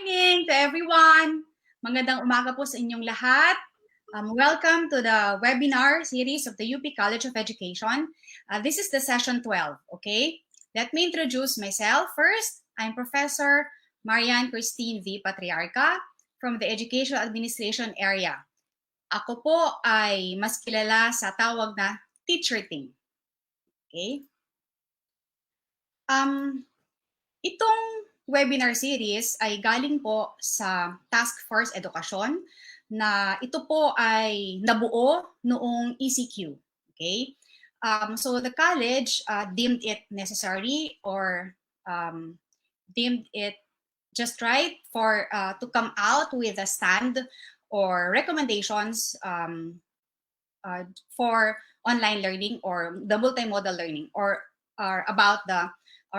Morning to everyone. Magandang umaga po sa inyong lahat. Welcome to the webinar series of the UP College of Education. This is the session 12, okay? Let me introduce myself first. I'm Professor Marian Christine V. Patriarca from the Educational Administration area. Ako po ay mas kilala sa tawag na Teacher Ting. Okay? Itong webinar series ay galing po sa Task Force Edukasyon na ito po ay nabuo noong ECQ. Okay? So the college deemed it necessary or deemed it just right for to come out with a stand or recommendations for online learning or the multimodal learning or about the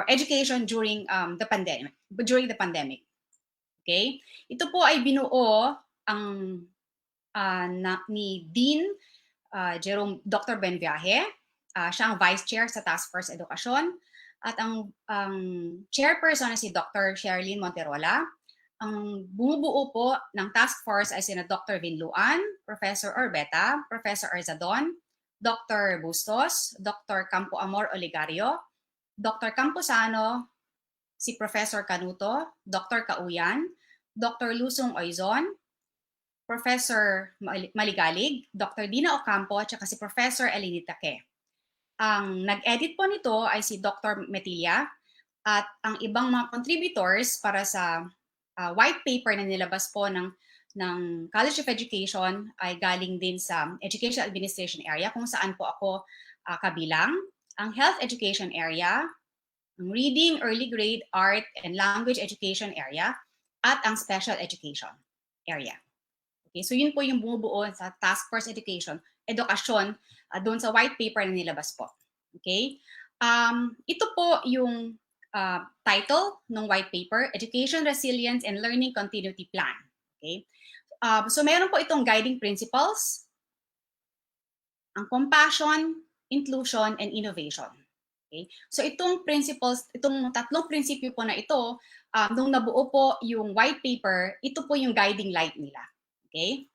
education during the pandemic. Okay? Ito po ay binuo ang ni Dean Dr. Benviaje. Siya ang Vice Chair sa Task Force Edukasyon at ang chairperson na si Dr. Sherilyn Monterola. Ang bumubuo po ng task force ay sina Dr. Vinluan, Professor Orbeta, Professor Arzadon, Dr. Bustos, Dr. Campo Amor Oligario, Dr. Camposano, si Professor Canuto, Dr. Kauyan, Dr. Lusong Oizon, Professor Maligalig, Dr. Dina Ocampo, at si Professor Elinita Ke. Ang nag-edit po nito ay si Dr. Metilla at ang ibang mga contributors para sa white paper na nilabas po ng College of Education ay galing din sa Education Administration area kung saan po ako kabilang, ang Health Education area, ang Reading, Early Grade, Art, and Language Education area, at ang Special Education area. Okay, so yun po yung bumubuo sa Task Force Edukasyon doon sa white paper na nilabas po. Okay? Ito po yung title ng white paper, Education Resilience and Learning Continuity Plan. Okay? So meron po itong guiding principles, ang compassion, inclusion, and innovation. Okay? So itong principles, itong tatlong prinsipyo po na ito, nung nabuo po yung white paper, ito po yung guiding light nila. Okay?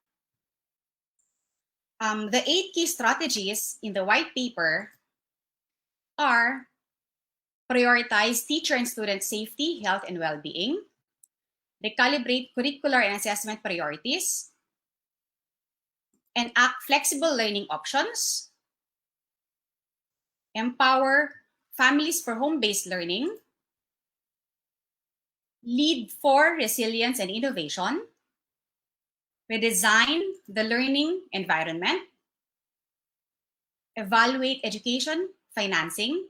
The 8 key strategies in the white paper are prioritize teacher and student safety, health, and well-being, recalibrate curricular and assessment priorities, enact flexible learning options, empower families for home-based learning, lead for resilience and innovation, redesign the learning environment, evaluate education financing,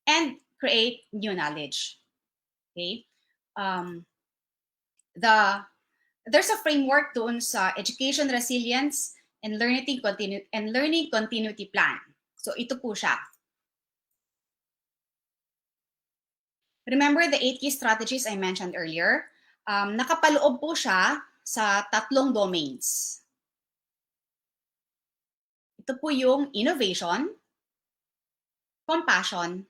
and create new knowledge. Okay? There's a framework doon sa Education Resilience and Learning Continuity Plan. So ito po siya. Remember the 8 key strategies I mentioned earlier? Nakapaloob po siya sa tatlong domains. Ito po yung innovation, compassion,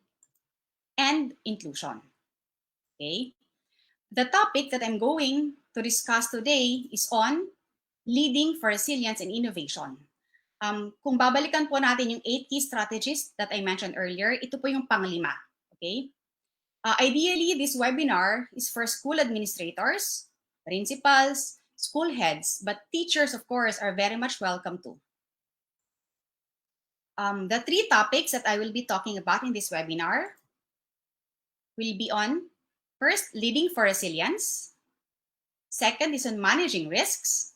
and inclusion. Okay? The topic that I'm going to discuss today is on leading for resilience and innovation. Kung babalikan po natin yung 8 key strategies that I mentioned earlier, ito po yung panglima. Okay? Ideally, this webinar is for school administrators, principals, school heads, but teachers, of course, are very much welcome too. The 3 topics that I will be talking about in this webinar will be on, first, leading for resilience. Second is on managing risks.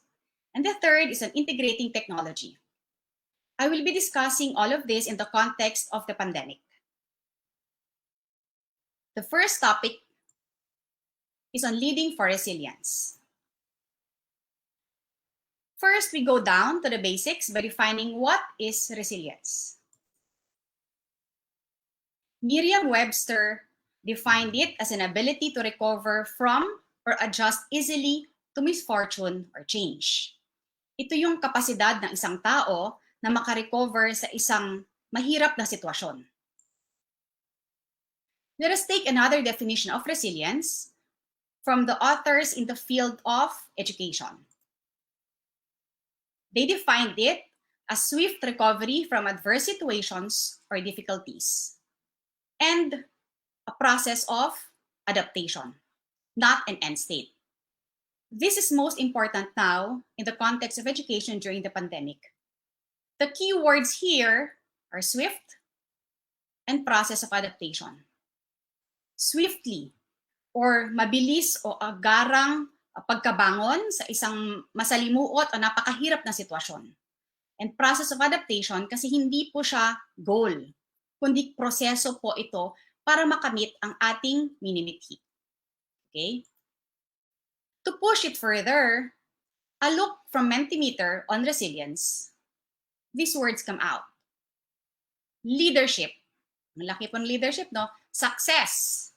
And the third is on integrating technology. I will be discussing all of this in the context of the pandemic. The first topic is on leading for resilience. First, we go down to the basics by defining what is resilience. Merriam-Webster defined it as an ability to recover from or adjust easily to misfortune or change. Ito yung kapasidad ng isang tao na makarecover sa isang mahirap na sitwasyon. Let us take another definition of resilience, from the authors in the field of education. They defined it as swift recovery from adverse situations or difficulties, and a process of adaptation, not an end state. This is most important now in the context of education during the pandemic. The key words here are swift and process of adaptation. Swiftly, or mabilis o agarang pagkabangon sa isang masalimuot o napakahirap na sitwasyon. And process of adaptation kasi hindi po siya goal, kundi proseso po ito para makamit ang ating minimithi. Okay? To push it further, a look from Mentimeter on resilience, these words come out. Leadership. Ang laki po ng leadership, no? Success.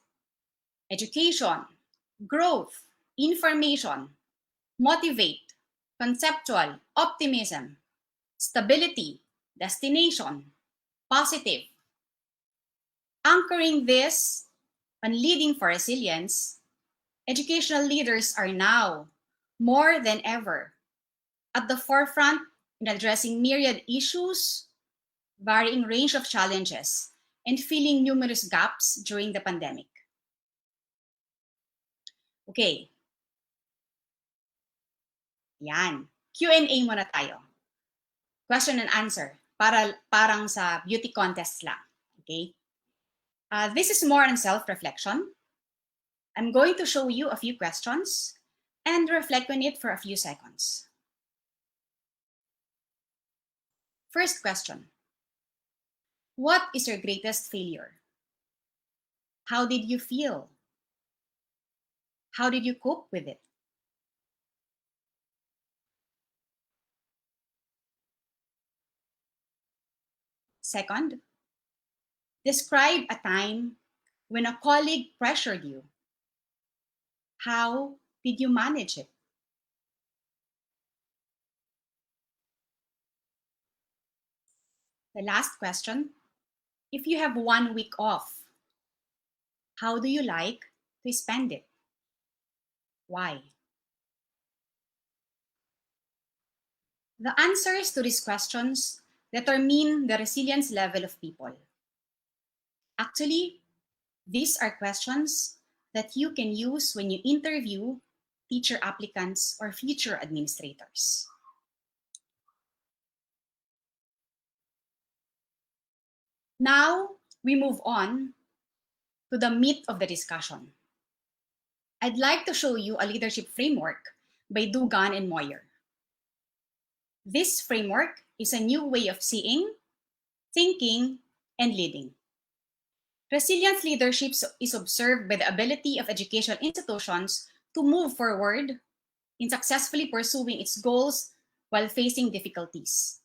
Education. Growth. Information. Motivate. Conceptual. Optimism. Stability. Destination. Positive. Anchoring this on leading for resilience, educational leaders are now, more than ever, at the forefront in addressing myriad issues, varying range of challenges, and filling numerous gaps during the pandemic. Okay. Yan. Q&A muna tayo. Question and answer. Parang sa beauty contest lang. Okay? This is more on self-reflection. I'm going to show you a few questions and reflect on it for a few seconds. First question. What is your greatest failure? How did you feel? How did you cope with it? Second, describe a time when a colleague pressured you. How did you manage it? The last question, if you have 1 week off, how do you like to spend it? Why? The answers to these questions determine the resilience level of people. Actually, these are questions that you can use when you interview teacher applicants or future administrators. Now, we move on to the meat of the discussion. I'd like to show you a leadership framework by Dugan and Moyer. This framework is a new way of seeing, thinking, and leading. Resilience leadership is observed by the ability of educational institutions to move forward in successfully pursuing its goals while facing difficulties.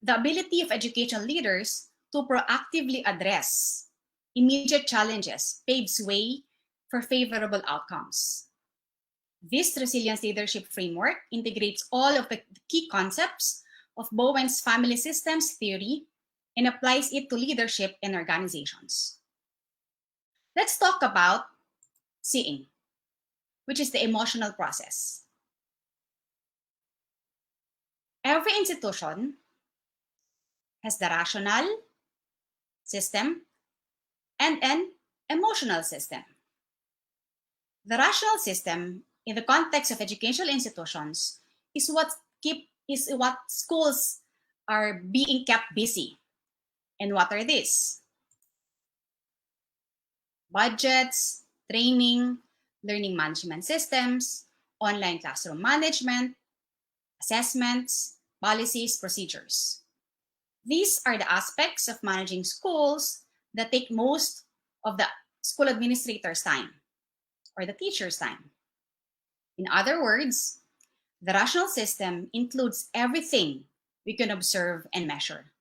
The ability of educational leaders to proactively address immediate challenges paves way for favorable outcomes. This resilience leadership framework integrates all of the key concepts of Bowen's family systems theory and applies it to leadership and organizations. Let's talk about seeing, which is the emotional process. Every institution has the rational system and an emotional system. The rational system, in the context of educational institutions, is what schools are being kept busy. And what are these? Budgets, training, learning management systems, online classroom management, assessments, policies, procedures. These are the aspects of managing schools that take most of the school administrator's time or the teacher's time. In other words, the rational system includes everything we can observe and measure.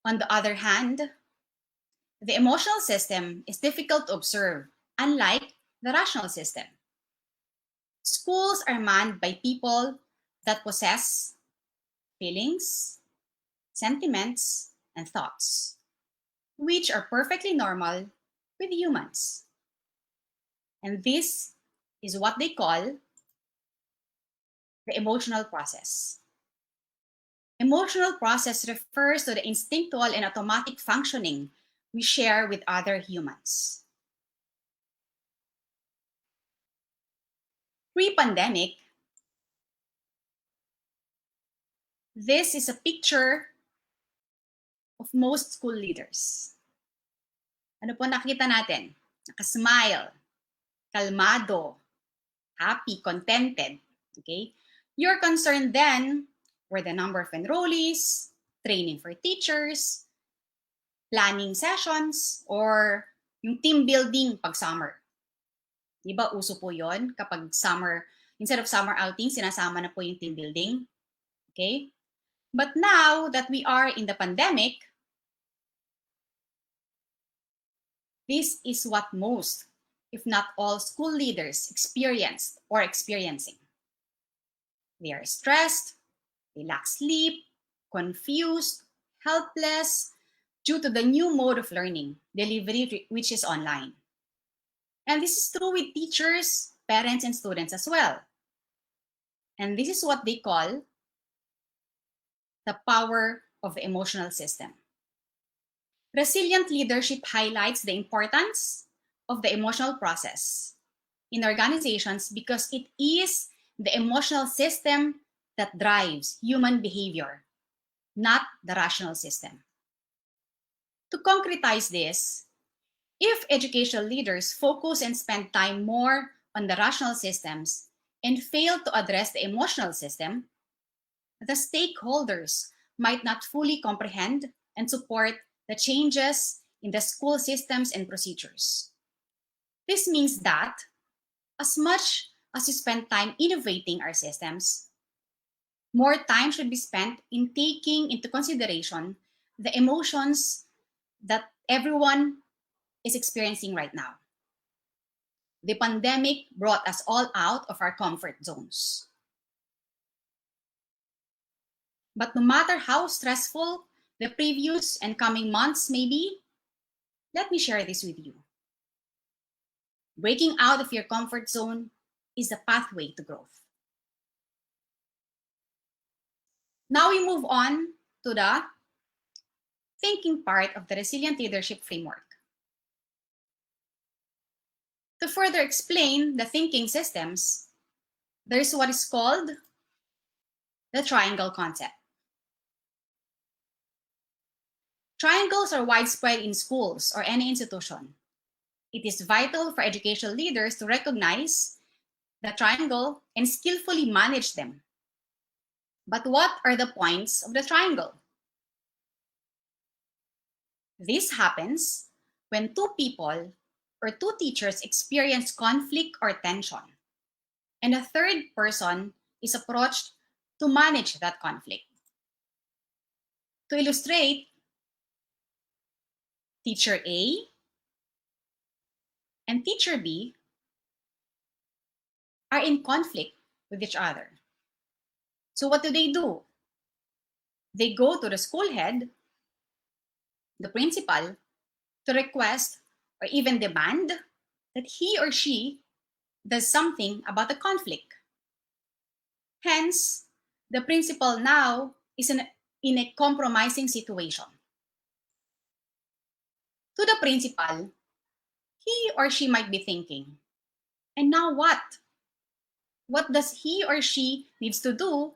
On the other hand, the emotional system is difficult to observe, unlike the rational system. Schools are manned by people that possess feelings, sentiments, and thoughts, which are perfectly normal with humans. And this is what they call the emotional process. Emotional process refers to the instinctual and automatic functioning we share with other humans. Pre-pandemic, this is a picture of most school leaders. Ano po nakita natin? Nakasmile, kalmado, happy, contented. Okay? Your concern then were the number of enrollees, training for teachers, planning sessions, or yung team building pag summer. Di ba uso po yon kapag summer, instead of summer outing, sinasama na po yung team building. Okay? But now that we are in the pandemic, this is what most, if not all, school leaders experienced or experiencing. They are stressed, they lack sleep, confused, helpless due to the new mode of learning, delivery, which is online. And this is true with teachers, parents, and students as well. And this is what they call the power of the emotional system. Resilient leadership highlights the importance of the emotional process in organizations because it is the emotional system that drives human behavior, not the rational system. To concretize this, if educational leaders focus and spend time more on the rational systems and fail to address the emotional system, the stakeholders might not fully comprehend and support the changes in the school systems and procedures. This means that as much as we spend time innovating our systems, more time should be spent in taking into consideration the emotions that everyone is experiencing right now. The pandemic brought us all out of our comfort zones. But no matter how stressful the previous and coming months may be, let me share this with you. Breaking out of your comfort zone is the pathway to growth. Now we move on to the thinking part of the resilient leadership framework. To further explain the thinking systems, there is what is called the triangle concept. Triangles are widespread in schools or any institution. It is vital for educational leaders to recognize the triangle and skillfully manage them. But what are the points of the triangle? This happens when two people or two teachers experience conflict or tension, and a third person is approached to manage that conflict. To illustrate, teacher A and teacher B are in conflict with each other. So what do? They go to the school head, the principal, to request or even demand that he or she does something about the conflict. Hence, the principal now is in a compromising situation. To the principal, he or she might be thinking, and now what? What does he or she needs to do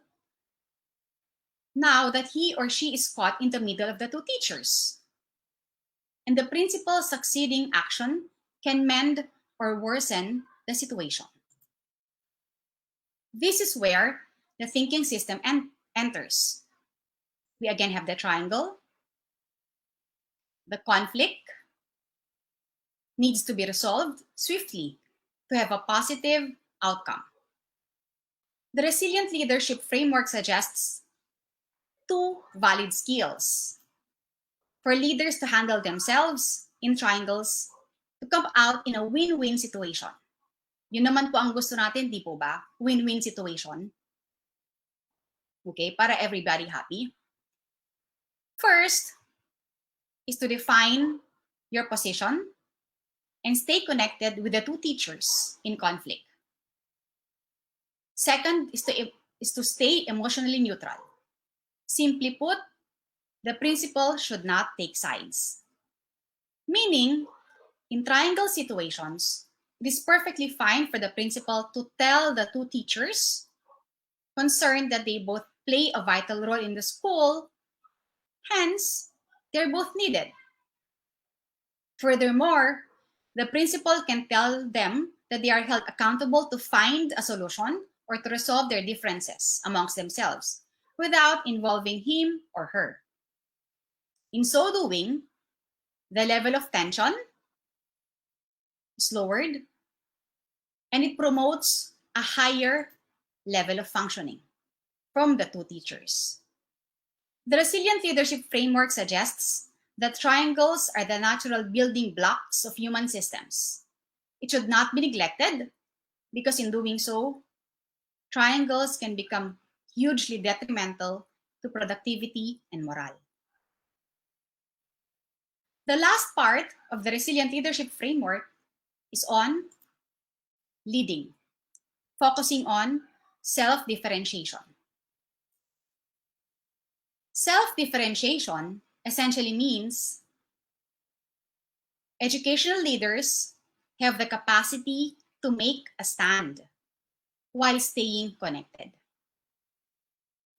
now that he or she is caught in the middle of the two teachers? And the principal's succeeding action can mend or worsen the situation. This is where the thinking system enters. We again have the triangle. The conflict needs to be resolved swiftly to have a positive outcome. The resilient leadership framework suggests two valid skills for leaders to handle themselves in triangles to come out in a win-win situation. Yun naman po ang gusto natin, di po ba? Win-win situation. Okay, para everybody happy. First is to define your position and stay connected with the two teachers in conflict. Second is to stay emotionally neutral. Simply put, the principal should not take sides. Meaning, in triangle situations, it is perfectly fine for the principal to tell the two teachers concerned that they both play a vital role in the school, hence, they're both needed. Furthermore, the principal can tell them that they are held accountable to find a solution or to resolve their differences amongst themselves without involving him or her. In so doing, the level of tension is lowered and it promotes a higher level of functioning from the two teachers. The resilient leadership framework suggests that triangles are the natural building blocks of human systems. It should not be neglected because in doing so, triangles can become hugely detrimental to productivity and morale. The last part of the resilient leadership framework is on leading, focusing on self-differentiation. Self-differentiation essentially means educational leaders have the capacity to make a stand while staying connected.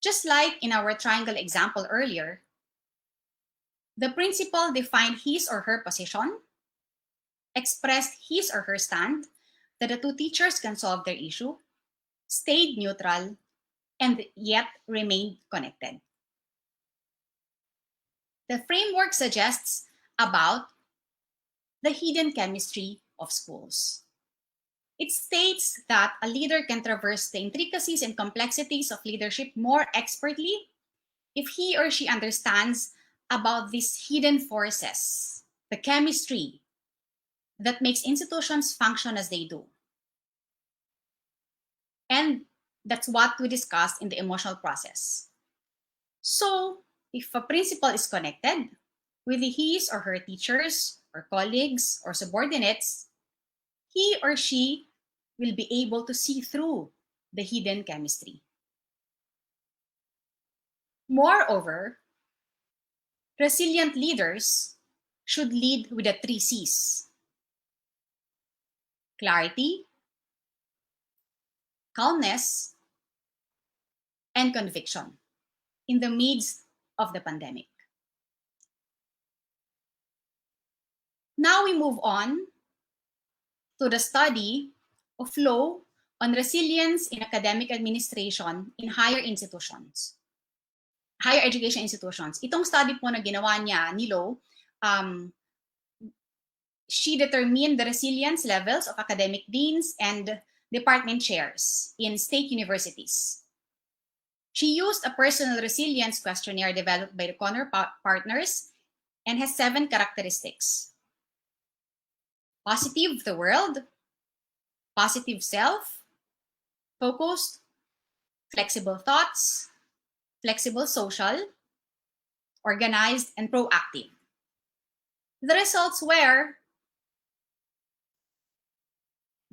Just like in our triangle example earlier, the principal defined his or her position, expressed his or her stand that the two teachers can solve their issue, stayed neutral, and yet remained connected. The framework suggests about the hidden chemistry of schools. It states that a leader can traverse the intricacies and complexities of leadership more expertly if he or she understands about these hidden forces, the chemistry that makes institutions function as they do. And that's what we discussed in the emotional process. So, if a principal is connected with his or her teachers or colleagues or subordinates, he or she will be able to see through the hidden chemistry. Moreover, resilient leaders should lead with the 3 C's: clarity, calmness, and conviction in the midst of the pandemic. Now we move on to the study of law on resilience in academic administration in higher institutions, higher education institutions. Itong study po na ginawa niya ni Lo, she determined the resilience levels of academic deans and department chairs in state universities. She used a personal resilience questionnaire developed by the Connor partners and has 7 characteristics: positive the world, positive self, focused, flexible thoughts, flexible social, organized, and proactive. The results were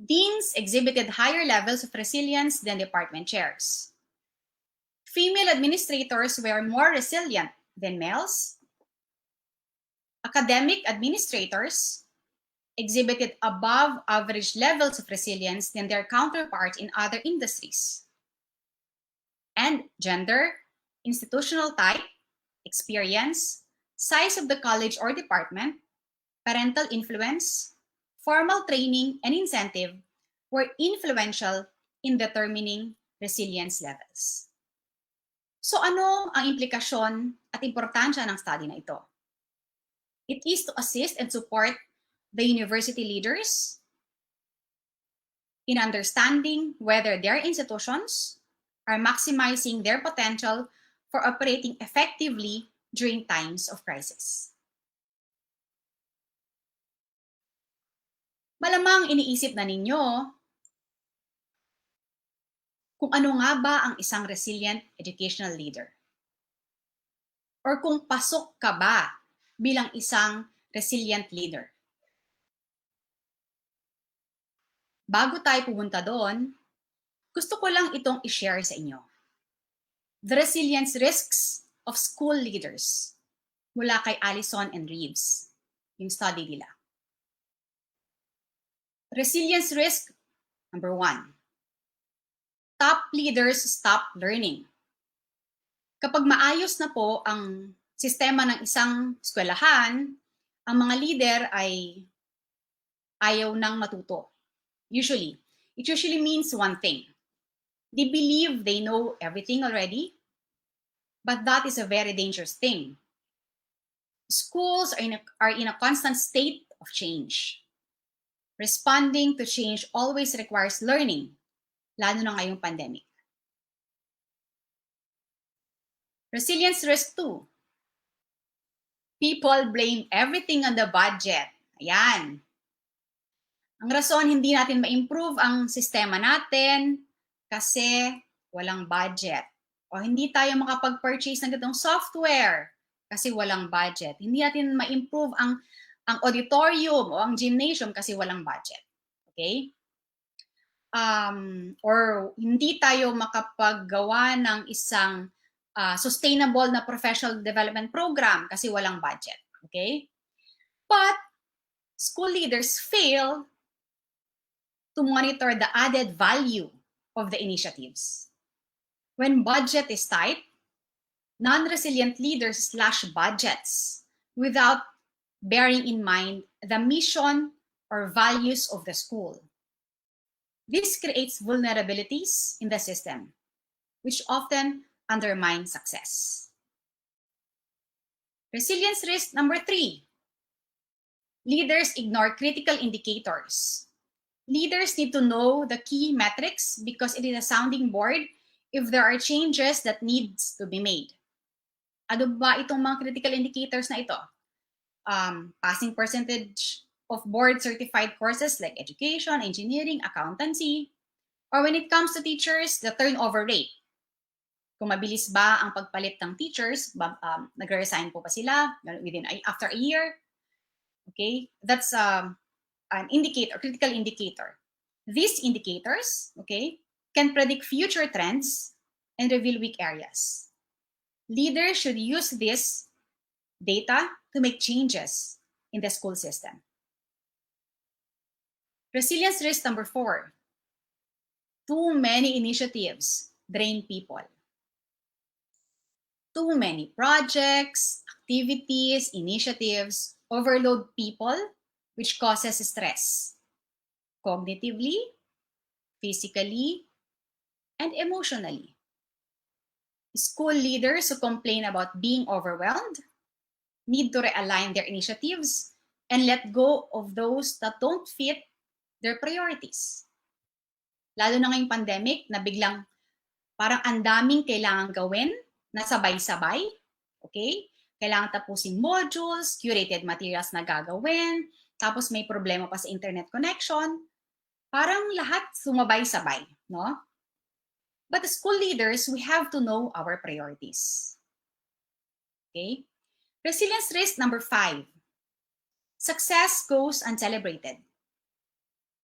deans exhibited higher levels of resilience than department chairs. Female administrators were more resilient than males. Academic administrators exhibited above average levels of resilience than their counterparts in other industries. And gender, institutional type, experience, size of the college or department, parental influence, formal training, and incentive were influential in determining resilience levels. So ano ang implikasyon at importansya ng study na ito? It is to assist and support the university leaders in understanding whether their institutions are maximizing their potential for operating effectively during times of crisis. Malamang iniisip na ninyo kung ano nga ba ang isang resilient educational leader? Or kung pasok ka ba bilang isang resilient leader? bago tayo pumunta doon, gusto ko lang itong i-share sa inyo. The Resilience Risks of School Leaders mula kay Allison and Reeves, yung study nila. Resilience risk, number 1. Top leaders stop learning. Kapag maayos na po ang sistema ng isang eskwelahan, ang mga leader ay ayaw nang matuto. Usually. It usually means one thing. They believe they know everything already, but that is a very dangerous thing. Schools are in a constant state of change. Responding to change always requires learning, lalo na ngayong pandemic. Resilience risk 2. People blame everything on the budget. Ayan. Ang rason hindi natin ma-improve ang sistema natin kasi walang budget. O hindi tayo makapag-purchase ng ganitong software kasi walang budget. Hindi natin ma-improve ang auditorium o ang gymnasium kasi walang budget. Okay? Or hindi tayo makapaggawa ng isang sustainable na professional development program kasi walang budget. Okay? But school leaders fail to monitor the added value of the initiatives. When budget is tight, non-resilient leaders slash budgets without bearing in mind the mission or values of the school. This creates vulnerabilities in the system, which often undermine success. Resilience risk number 3. Leaders ignore critical indicators. Leaders need to know the key metrics because it is a sounding board if there are changes that needs to be made. Ano ba itong mga critical indicators na ito? Passing percentage of board-certified courses like education, engineering, accountancy, or when it comes to teachers, the turnover rate. Kung mabilis ba ang pagpalit ng teachers, nagre-resign po pa sila after a year. Okay, that's an indicator, critical indicator. These indicators, okay, can predict future trends and reveal weak areas. Leaders should use this data to make changes in the school system. Resilience risk number 4. Too many initiatives drain people. Too many projects, activities, initiatives overload people, which causes stress, cognitively, physically, and emotionally. School leaders who complain about being overwhelmed need to realign their initiatives and let go of those that don't fit their priorities. Lalo na ngayong pandemic na biglang parang ang daming kailangan gawin na sabay-sabay. Okay? Kailangan tapusin modules, curated materials na gagawin, tapos may problema pa sa internet connection. Parang lahat sumabay-sabay, no? But as school leaders, we have to know our priorities. Okay? Resilience risk number 5. Success goes uncelebrated.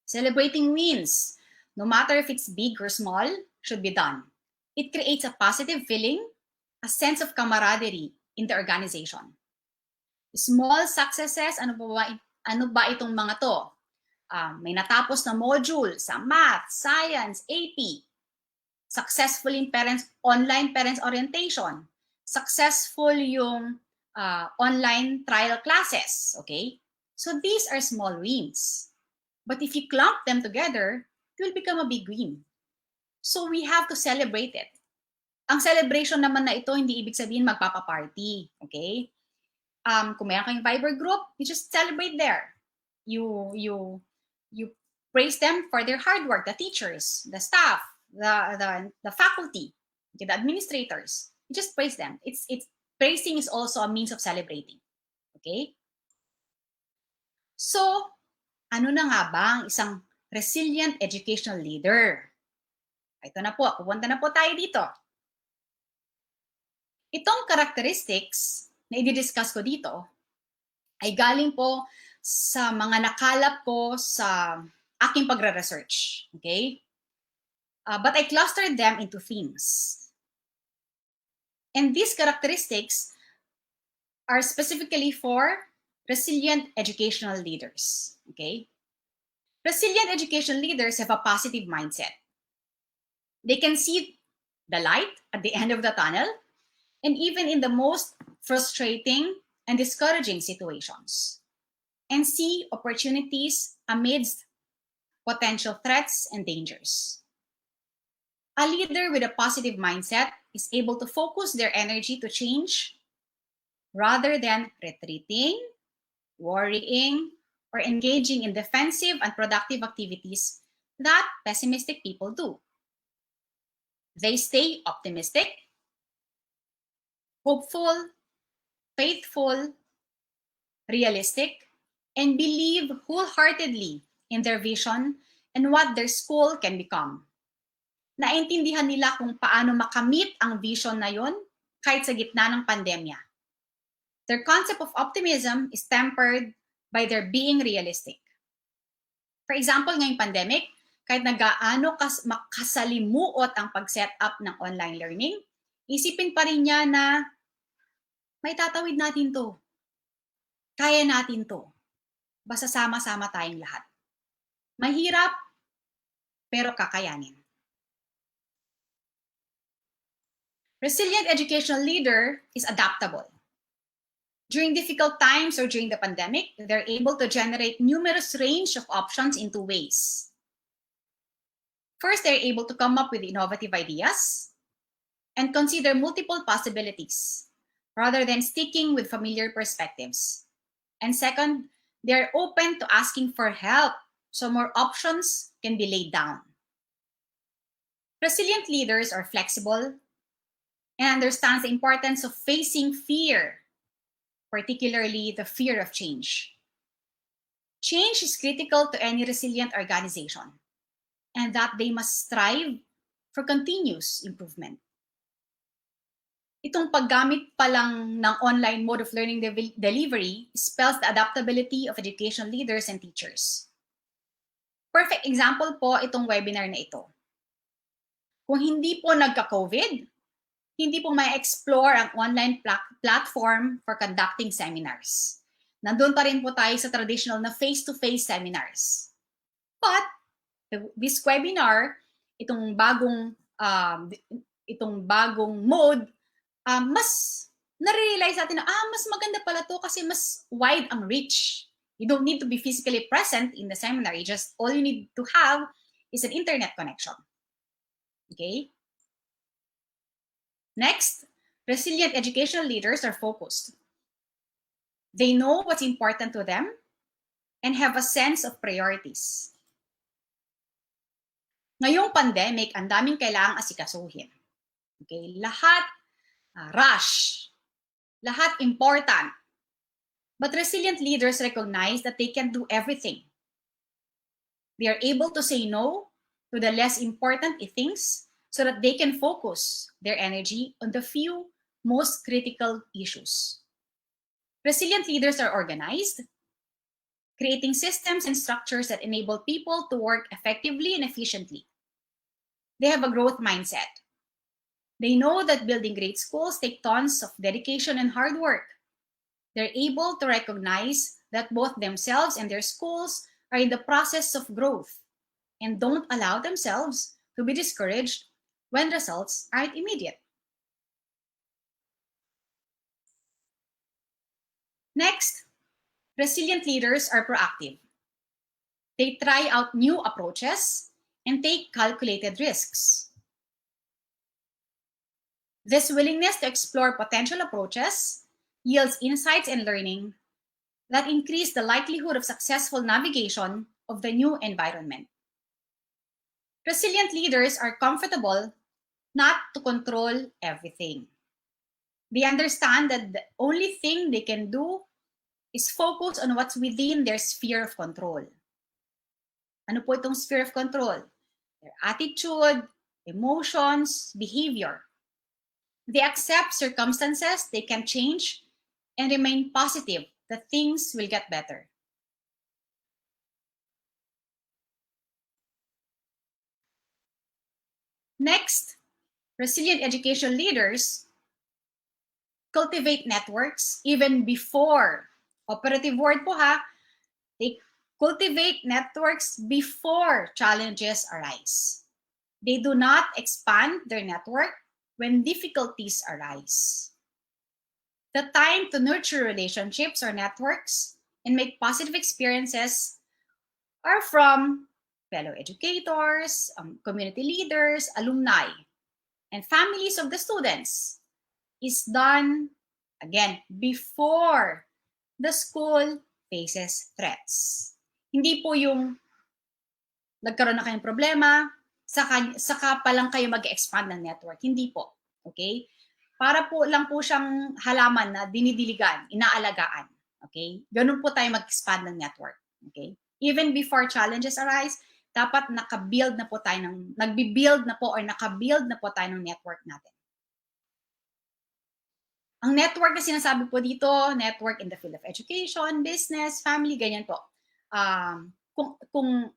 Celebrating wins, no matter if it's big or small, should be done. It creates a positive feeling, a sense of camaraderie in the organization. Small successes, ano ba itong mga to? May natapos na module sa math, science, AP. Successful in online parents orientation. Successful yung online trial classes. Okay? So these are small wins. But if you clump them together, it will become a big win. So we have to celebrate it. Ang celebration naman na ito, hindi ibig sabihin magpapa-party. Okay? Kung mayroon kayong Viber group, you just celebrate there. You praise them for their hard work, the teachers, the staff, the faculty, the administrators. You just praise them. It's praising is also a means of celebrating. Okay? So, ano na nga ba ang isang resilient educational leader? Ito na po, pupunta na po tayo dito. Itong characteristics na i-discuss ko dito ay galing po sa mga nakalap ko sa aking pagre-research. Okay? But I clustered them into themes. And these characteristics are specifically for resilient educational leaders. Okay? Resilient education leaders have a positive mindset. They can see the light at the end of the tunnel, and even in the most frustrating and discouraging situations, and see opportunities amidst potential threats and dangers. A leader with a positive mindset is able to focus their energy to change rather than retreating, worrying, or engaging in defensive and productive activities that pessimistic people do. They stay optimistic, hopeful, faithful, realistic, and believe wholeheartedly in their vision and what their school can become. Naintindihan nila kung paano makamit ang vision na yon kahit sa gitna ng pandemya. Their concept of optimism is tempered by their being realistic. For example, ngayong pandemic, kahit nagaano makasalimuot ang pag-set up ng online learning, isipin pa rin niya na may tatawid natin to. Kaya natin to. Basta sama-sama tayong lahat. Mahirap, pero kakayanin. Resilient educational leader is adaptable. During difficult times or during the pandemic, they're able to generate numerous range of options in two ways. First, they're able to come up with innovative ideas and consider multiple possibilities rather than sticking with familiar perspectives. And second, they're open to asking for help so more options can be laid down. Resilient leaders are flexible and understand the importance of facing fear, particularly the fear of change. Change is critical to any resilient organization, and that they must strive for continuous improvement. Itong paggamit pa lang ng online mode of learning delivery spells the adaptability of education leaders and teachers. Perfect example po itong webinar na ito. Kung hindi po nagka-COVID, hindi po may explore ang online platform for conducting seminars. Nandun pa rin po tayo sa traditional na face-to-face seminars. But this webinar, itong bagong mode, mas na-realize natin na mas maganda pala to kasi mas wide ang reach. You don't need to be physically present in the seminar. All you need to have is an internet connection. Okay? Next, resilient educational leaders are focused. They know what's important to them and have a sense of priorities. Ngayong pandemic, ang daming kailangang asikasuhin. Okay? Lahat rush. Lahat important. But resilient leaders recognize that they can do everything. They are able to say no to the less important things so that they can focus their energy on the few most critical issues. Resilient leaders are organized, creating systems and structures that enable people to work effectively and efficiently. They have a growth mindset. They know that building great schools take tons of dedication and hard work. They're able to recognize that both themselves and their schools are in the process of growth and don't allow themselves to be discouraged when results aren't immediate. Next, resilient leaders are proactive. They try out new approaches and take calculated risks. This willingness to explore potential approaches yields insights and learning that increase the likelihood of successful navigation of the new environment. Resilient leaders are comfortable not to control everything. They understand that the only thing they can do is focus on what's within their sphere of control. Ano po itong sphere of control? Their attitude, emotions, behavior. They accept circumstances they can change and remain positive that things will get better. Next, resilient education leaders cultivate networks even before, operative word po ha, they cultivate networks before challenges arise. They do not expand their network when difficulties arise. The time to nurture relationships or networks and make positive experiences are from fellow educators, community leaders, alumni, and families of the students is done, again, before the school faces threats. Hindi po yung nagkaroon na kayong problema, saka pa lang kayo mag-expand ng network. Hindi po. Okay? Para po lang po siyang halaman na dinidiligan, inaalagaan. Okay? Ganun po tayo mag-expand ng network. Okay? Even before challenges arise, dapat nakabuild na po tayo ng, nagbi-build na po or nakabuild na po tayo ng network natin. Ang network na sinasabi po dito, network in the field of education, business, family, ganyan po. Kung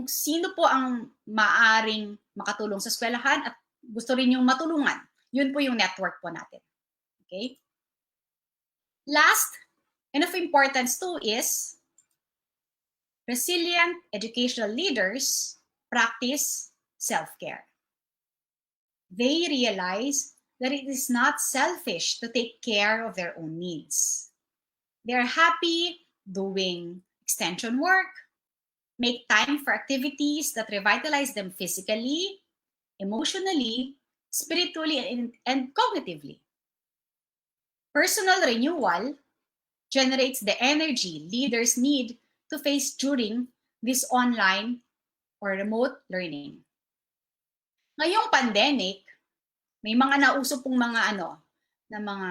sino po ang maaring makatulong sa eskwelahan at gusto rin yung matulungan, yun po yung network po natin. Okay? Last, and of importance too is, resilient educational leaders practice self-care. They realize that it is not selfish to take care of their own needs. They are happy doing extension work, make time for activities that revitalize them physically, emotionally, spiritually, and cognitively. Personal renewal generates the energy leaders need to face during this online or remote learning. Ngayong pandemic, may mga nauso pong mga na mga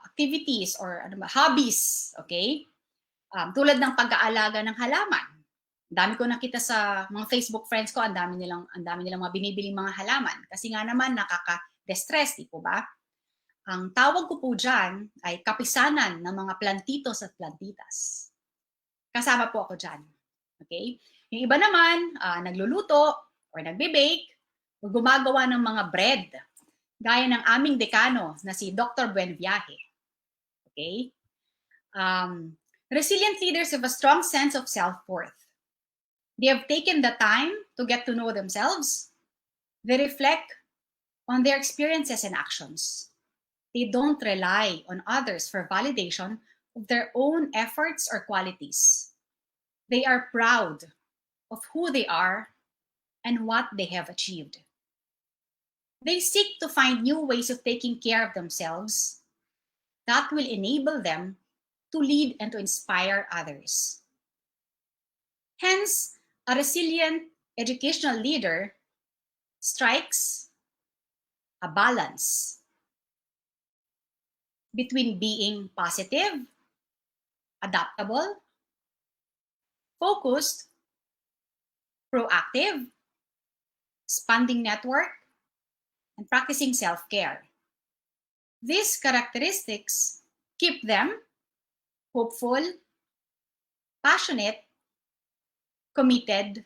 activities or hobbies, okay? Tulad ng pag-aalaga ng halaman. Ang dami ko nakita sa mga Facebook friends ko, ang dami nilang mga binibiling mga halaman kasi nga naman nakaka-distress, di po ba? Ang tawag ko po diyan ay kapisanan ng mga plantitos at plantitas. Kasama po ako diyan. Okay? Yung iba naman, nagluluto or nagbe-bake, o gumagawa ng mga bread, gaya ng aming dekano na si Dr. Buenviaje. Okay? Resilient leaders have a strong sense of self-worth. They have taken the time to get to know themselves. They reflect on their experiences and actions. They don't rely on others for validation of their own efforts or qualities. They are proud of who they are and what they have achieved. They seek to find new ways of taking care of themselves that will enable them to lead and to inspire others. Hence, a resilient educational leader strikes a balance between being positive, adaptable, focused, proactive, expanding network, and practicing self-care. These characteristics keep them hopeful, passionate, committed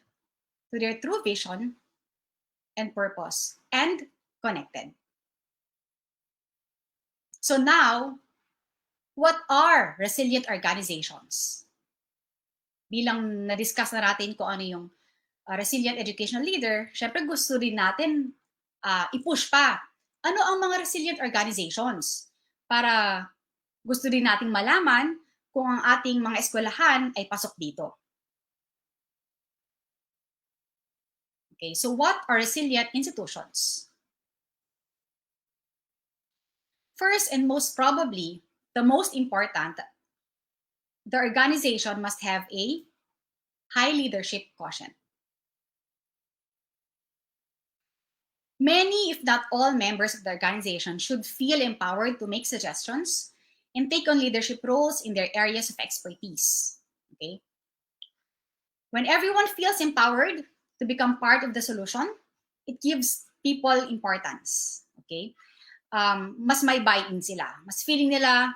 to their true vision and purpose, and connected. So now, what are resilient organizations? Bilang na-discuss na natin kung ano yung resilient educational leader, syempre gusto rin natin i-push pa. Ano ang mga resilient organizations? Para gusto rin nating malaman kung ang ating mga eskwelahan ay pasok dito. Okay, so what are resilient institutions? First and most probably, the most important, the organization must have a high leadership quotient. Many, if not all, members of the organization should feel empowered to make suggestions and take on leadership roles in their areas of expertise. Okay? When everyone feels empowered to become part of the solution, it gives people importance. Okay? Mas may buy-in sila. Mas feeling nila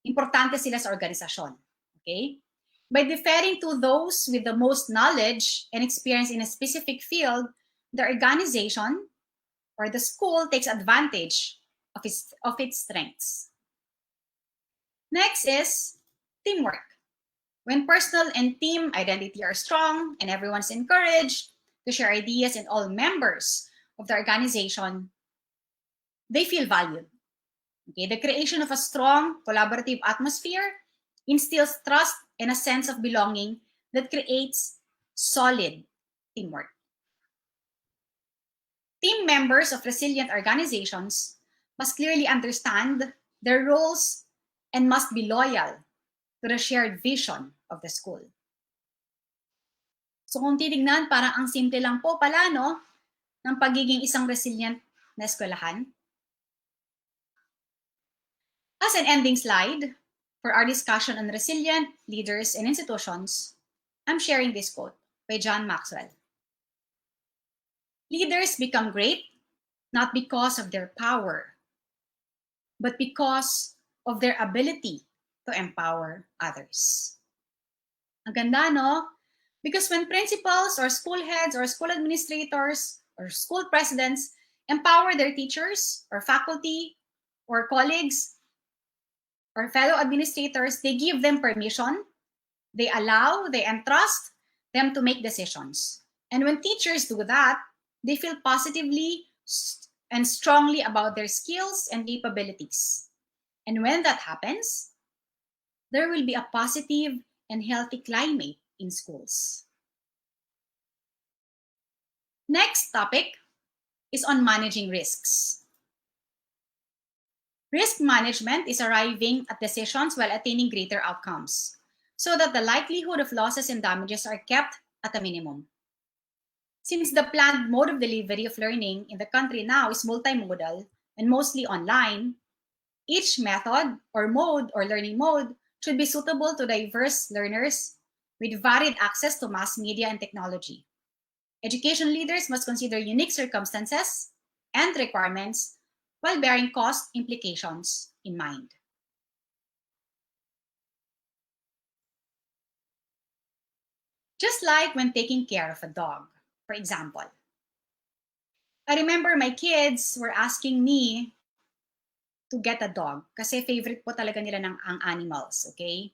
importante sila sa organisasyon. Okay? By deferring to those with the most knowledge and experience in a specific field, the organization or the school takes advantage of its strengths. Next is teamwork. When personal and team identity are strong and everyone's encouraged to share ideas and all members of the organization, they feel valued. Okay, the creation of a strong collaborative atmosphere instills trust and a sense of belonging that creates solid teamwork. Team members of resilient organizations must clearly understand their roles and must be loyal to the shared vision of the school. So kung titignan, parang ang simple lang po pala, no, ng pagiging isang resilient na eskwelahan. As an ending slide for our discussion on resilient leaders and institutions, I'm sharing this quote by John Maxwell. Leaders become great not because of their power, but because of their ability to empower others. Ang ganda, no? Because when principals or school heads or school administrators or school presidents empower their teachers or faculty or colleagues or fellow administrators, they give them permission, they allow, they entrust them to make decisions. And when teachers do that, they feel positively and strongly about their skills and capabilities. And when that happens, there will be a positive and healthy climate in schools. Next topic is on managing risks. Risk management is arriving at decisions while attaining greater outcomes, so that the likelihood of losses and damages are kept at a minimum. Since the planned mode of delivery of learning in the country now is multimodal and mostly online, each method or mode or learning mode should be suitable to diverse learners with varied access to mass media and technology. Education leaders must consider unique circumstances and requirements while bearing cost implications in mind. Just like when taking care of a dog, for example. I remember my kids were asking me to get a dog kasi favorite po talaga nila ang animals, okay?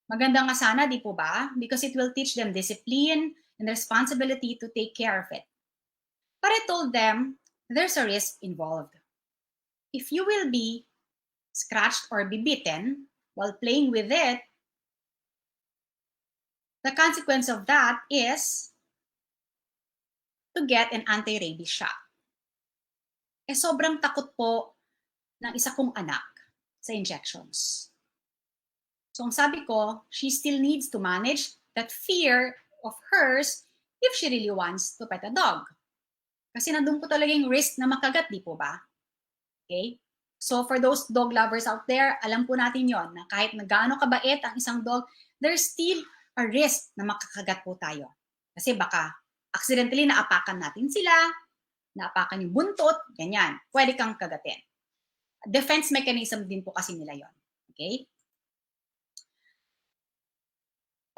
Maganda nga sana, di po ba? Because it will teach them discipline and responsibility to take care of it. But I told them there's a risk involved. If you will be scratched or be bitten while playing with it, the consequence of that is to get an anti-rabies shot. Eh sobrang takot po ng isa kong anak sa injections. So ang sabi ko, she still needs to manage that fear of hers if she really wants to pet a dog. Kasi nandun po talaga yung risk na makagat, di po ba? Okay? So for those dog lovers out there, alam po natin yon na kahit na gaano kabait ang isang dog, there's still a risk na makakagat po tayo. Kasi baka accidentally naapakan natin sila, naapakan yung buntot, ganyan. Pwede kang kagatin. Defense mechanism din po kasi nila yon. Okay?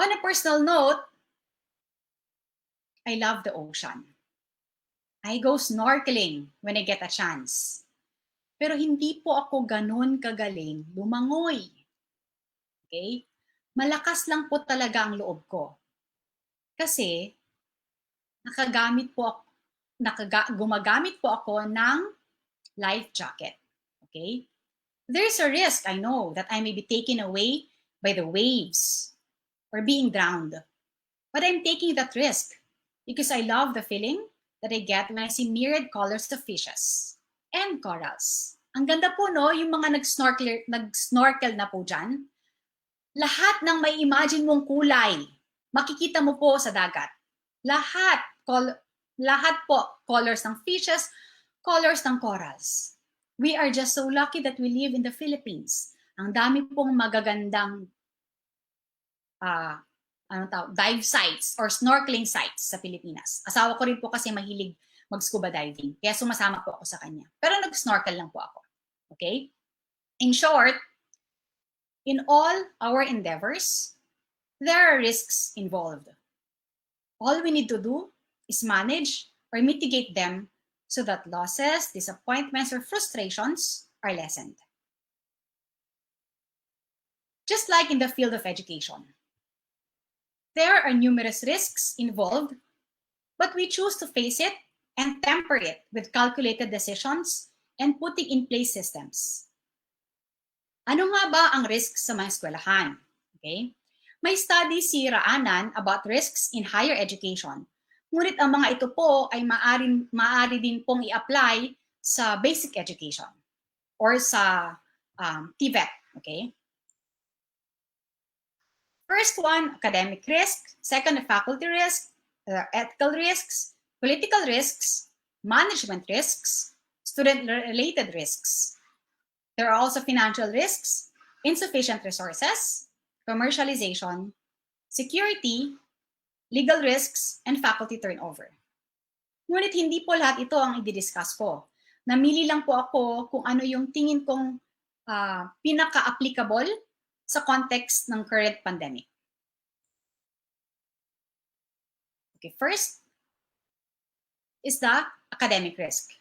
On a personal note, I love the ocean. I go snorkeling when I get a chance. Pero hindi po ako ganun kagaling lumangoy. Okay? Malakas lang po talaga ang loob ko. Kasi gumagamit po ako ng life jacket. Okay? There's a risk, I know, that I may be taken away by the waves or being drowned. But I'm taking that risk because I love the feeling that I get when I see myriad colors of fishes and corals. Ang ganda po, no? Yung mga nag-snorkel na po dyan. Lahat ng may imagine mong kulay, makikita mo po sa dagat. Lahat po, colors ng fishes, colors ng corals. We are just so lucky that we live in the Philippines. Ang dami pong magagandang dive sites or snorkeling sites sa Pilipinas. Asawa ko rin po kasi mahilig mag-scuba diving. Kaya sumasama po ako sa kanya. Pero nag-snorkel lang po ako. Okay? In short, in all our endeavors, there are risks involved. All we need to do is manage or mitigate them so that losses, disappointments, or frustrations are lessened. Just like in the field of education, there are numerous risks involved, but we choose to face it and temper it with calculated decisions and putting in place systems. Ano nga ba ang risks sa mga eskwelahan? Okay? May study si Raanan about risks in higher education. Ngunit ang mga ito po ay maaari din pong i-apply sa basic education or sa TVET. Okay? First one, academic risk. Second, faculty risk, ethical risks, political risks, management risks, student-related risks. There are also financial risks, insufficient resources, commercialization, security, legal risks, and faculty turnover. Ngunit hindi po lahat ito ang i-discuss ko. Namili lang po ako kung ano yung tingin kong pinaka-applicable sa context ng current pandemic. Okay, first is the academic risk.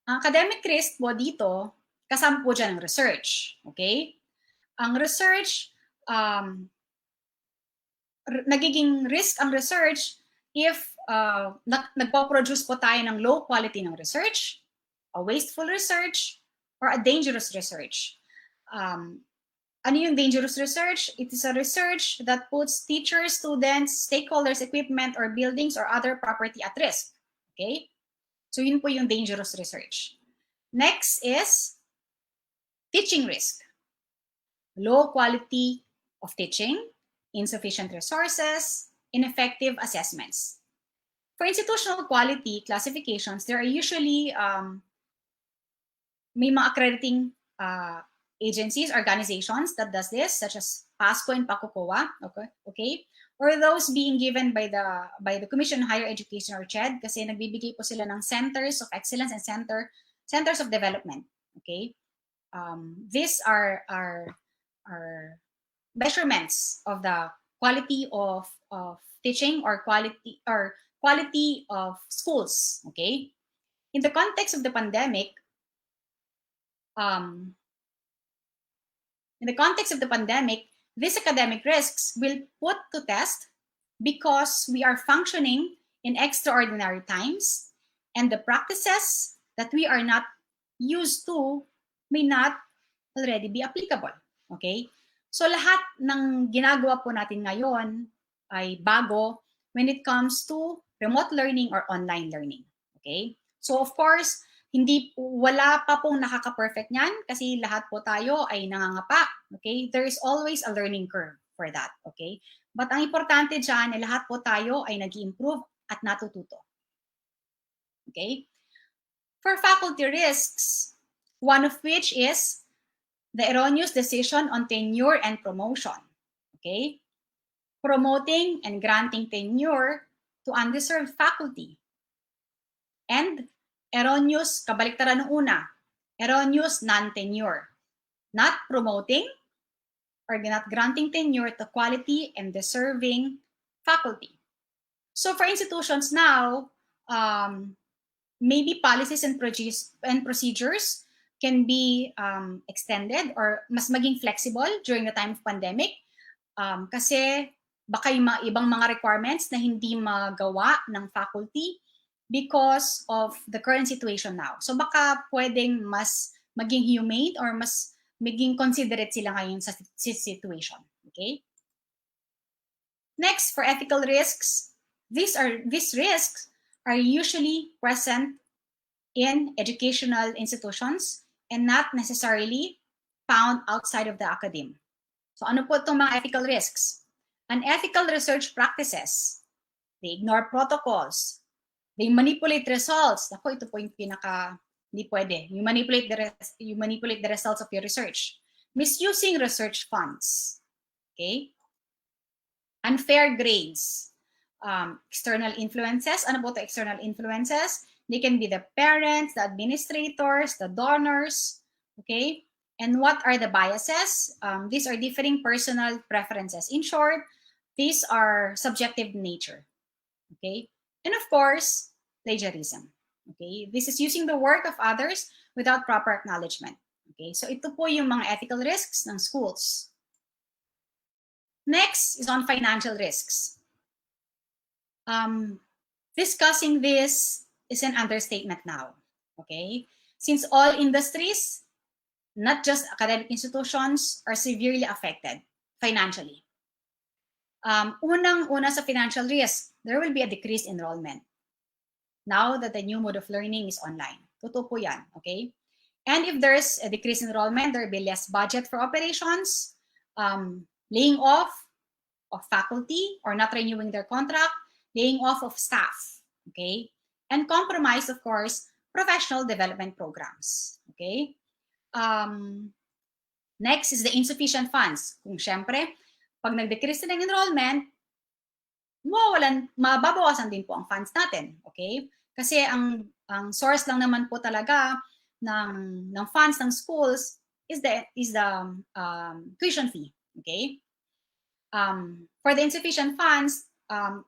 Ang academic risk po dito, kasama po dyan ang research. Okay? Ang research, nagiging risk ang research if nagpo-produce po tayo ng low quality ng research, a wasteful research, or a dangerous research. Ano yung dangerous research? It is a research that puts teachers, students, stakeholders, equipment, or buildings, or other property at risk. Okay? So yun po yung dangerous research. Next is teaching risk. Low quality of teaching, insufficient resources, ineffective assessments. For institutional quality classifications, there are usually may mga accrediting agencies, organizations that does this, such as PASCO and PACOCOA, okay? Or those being given by the Commission on Higher Education or CHED, kasi nagbibigay po sila ng centers of excellence and centers of development, okay? These are measurements of the quality of teaching or quality of schools, okay? In the context of the pandemic, these academic risks will put to test because we are functioning in extraordinary times and the practices that we are not used to may not already be applicable. Okay? So lahat ng ginagawa po natin ngayon ay bago when it comes to remote learning or online learning. Okay? So of course, wala pa pong nakaka-perfect niyan kasi lahat po tayo ay nangangapa. Okay? There is always a learning curve for that. Okay? But ang importante dyan ay lahat po tayo ay nag-i-improve at natututo. Okay? For faculty risks, one of which is the erroneous decision on tenure and promotion. Okay? Promoting and granting tenure to undeserved faculty. And erroneous, kabaliktaran ng una, erroneous non-tenure. Not promoting or not granting tenure to quality and deserving faculty. So for institutions now, maybe policies and procedures can be extended or mas maging flexible during the time of pandemic kasi baka yung ibang mga requirements na hindi magawa ng faculty because of the current situation now. So baka pwedeng mas maging humane or mas maging considerate sila ngayon sa situation. Okay? Next, for ethical risks, these risks are usually present in educational institutions and not necessarily found outside of the academe. So ano po itong mga ethical risks? Unethical research practices. They ignore protocols. They manipulate results. Ako, ito po yung hindi pwede. You manipulate the results of your research. Misusing research funds. Okay? Unfair grades. External influences. Ano po ito external influences? They can be the parents, the administrators, the donors. Okay? And what are the biases? These are differing personal preferences. In short, these are subjective in nature. Okay? And of course, plagiarism. Okay? This is using the work of others without proper acknowledgement. Okay? So ito po yung mga ethical risks ng schools. Next is on financial risks. Discussing this is an understatement now. Okay? Since all industries, not just academic institutions, are severely affected financially. Unang-una sa financial risk, there will be a decreased enrollment now that the new mode of learning is online. Totoo po yan, okay? And if there's a decreased enrollment, there will be less budget for operations, laying off of faculty or not renewing their contract, laying off of staff, okay? And compromise, of course, professional development programs, okay? Next is the insufficient funds. Kung syempre, pag nag-decrease ng enrollment, mababawasan din po ang funds natin, okay? Kasi ang source lang naman po talaga ng funds ng schools is the tuition fee, okay? For the insufficient funds,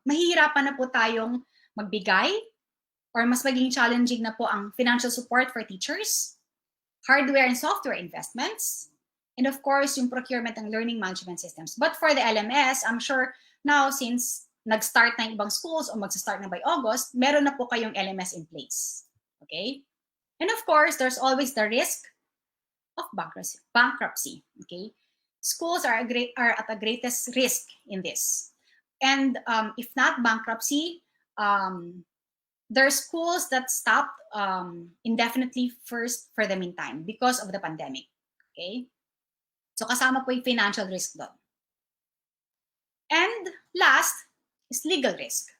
mahihirapan na po tayong magbigay or mas maging challenging na po ang financial support for teachers, hardware and software investments, and of course, yung procurement ng learning management systems. But for the LMS, I'm sure now since nag-start na ibang schools o mag-start na by August, meron na po kayong LMS in place. Okay? And of course, there's always the risk of bankruptcy. Okay? Schools are at the greatest risk in this. And if not bankruptcy, there are schools that stopped indefinitely first for the meantime because of the pandemic. Okay? So kasama po yung financial risk doon. And last is legal risk.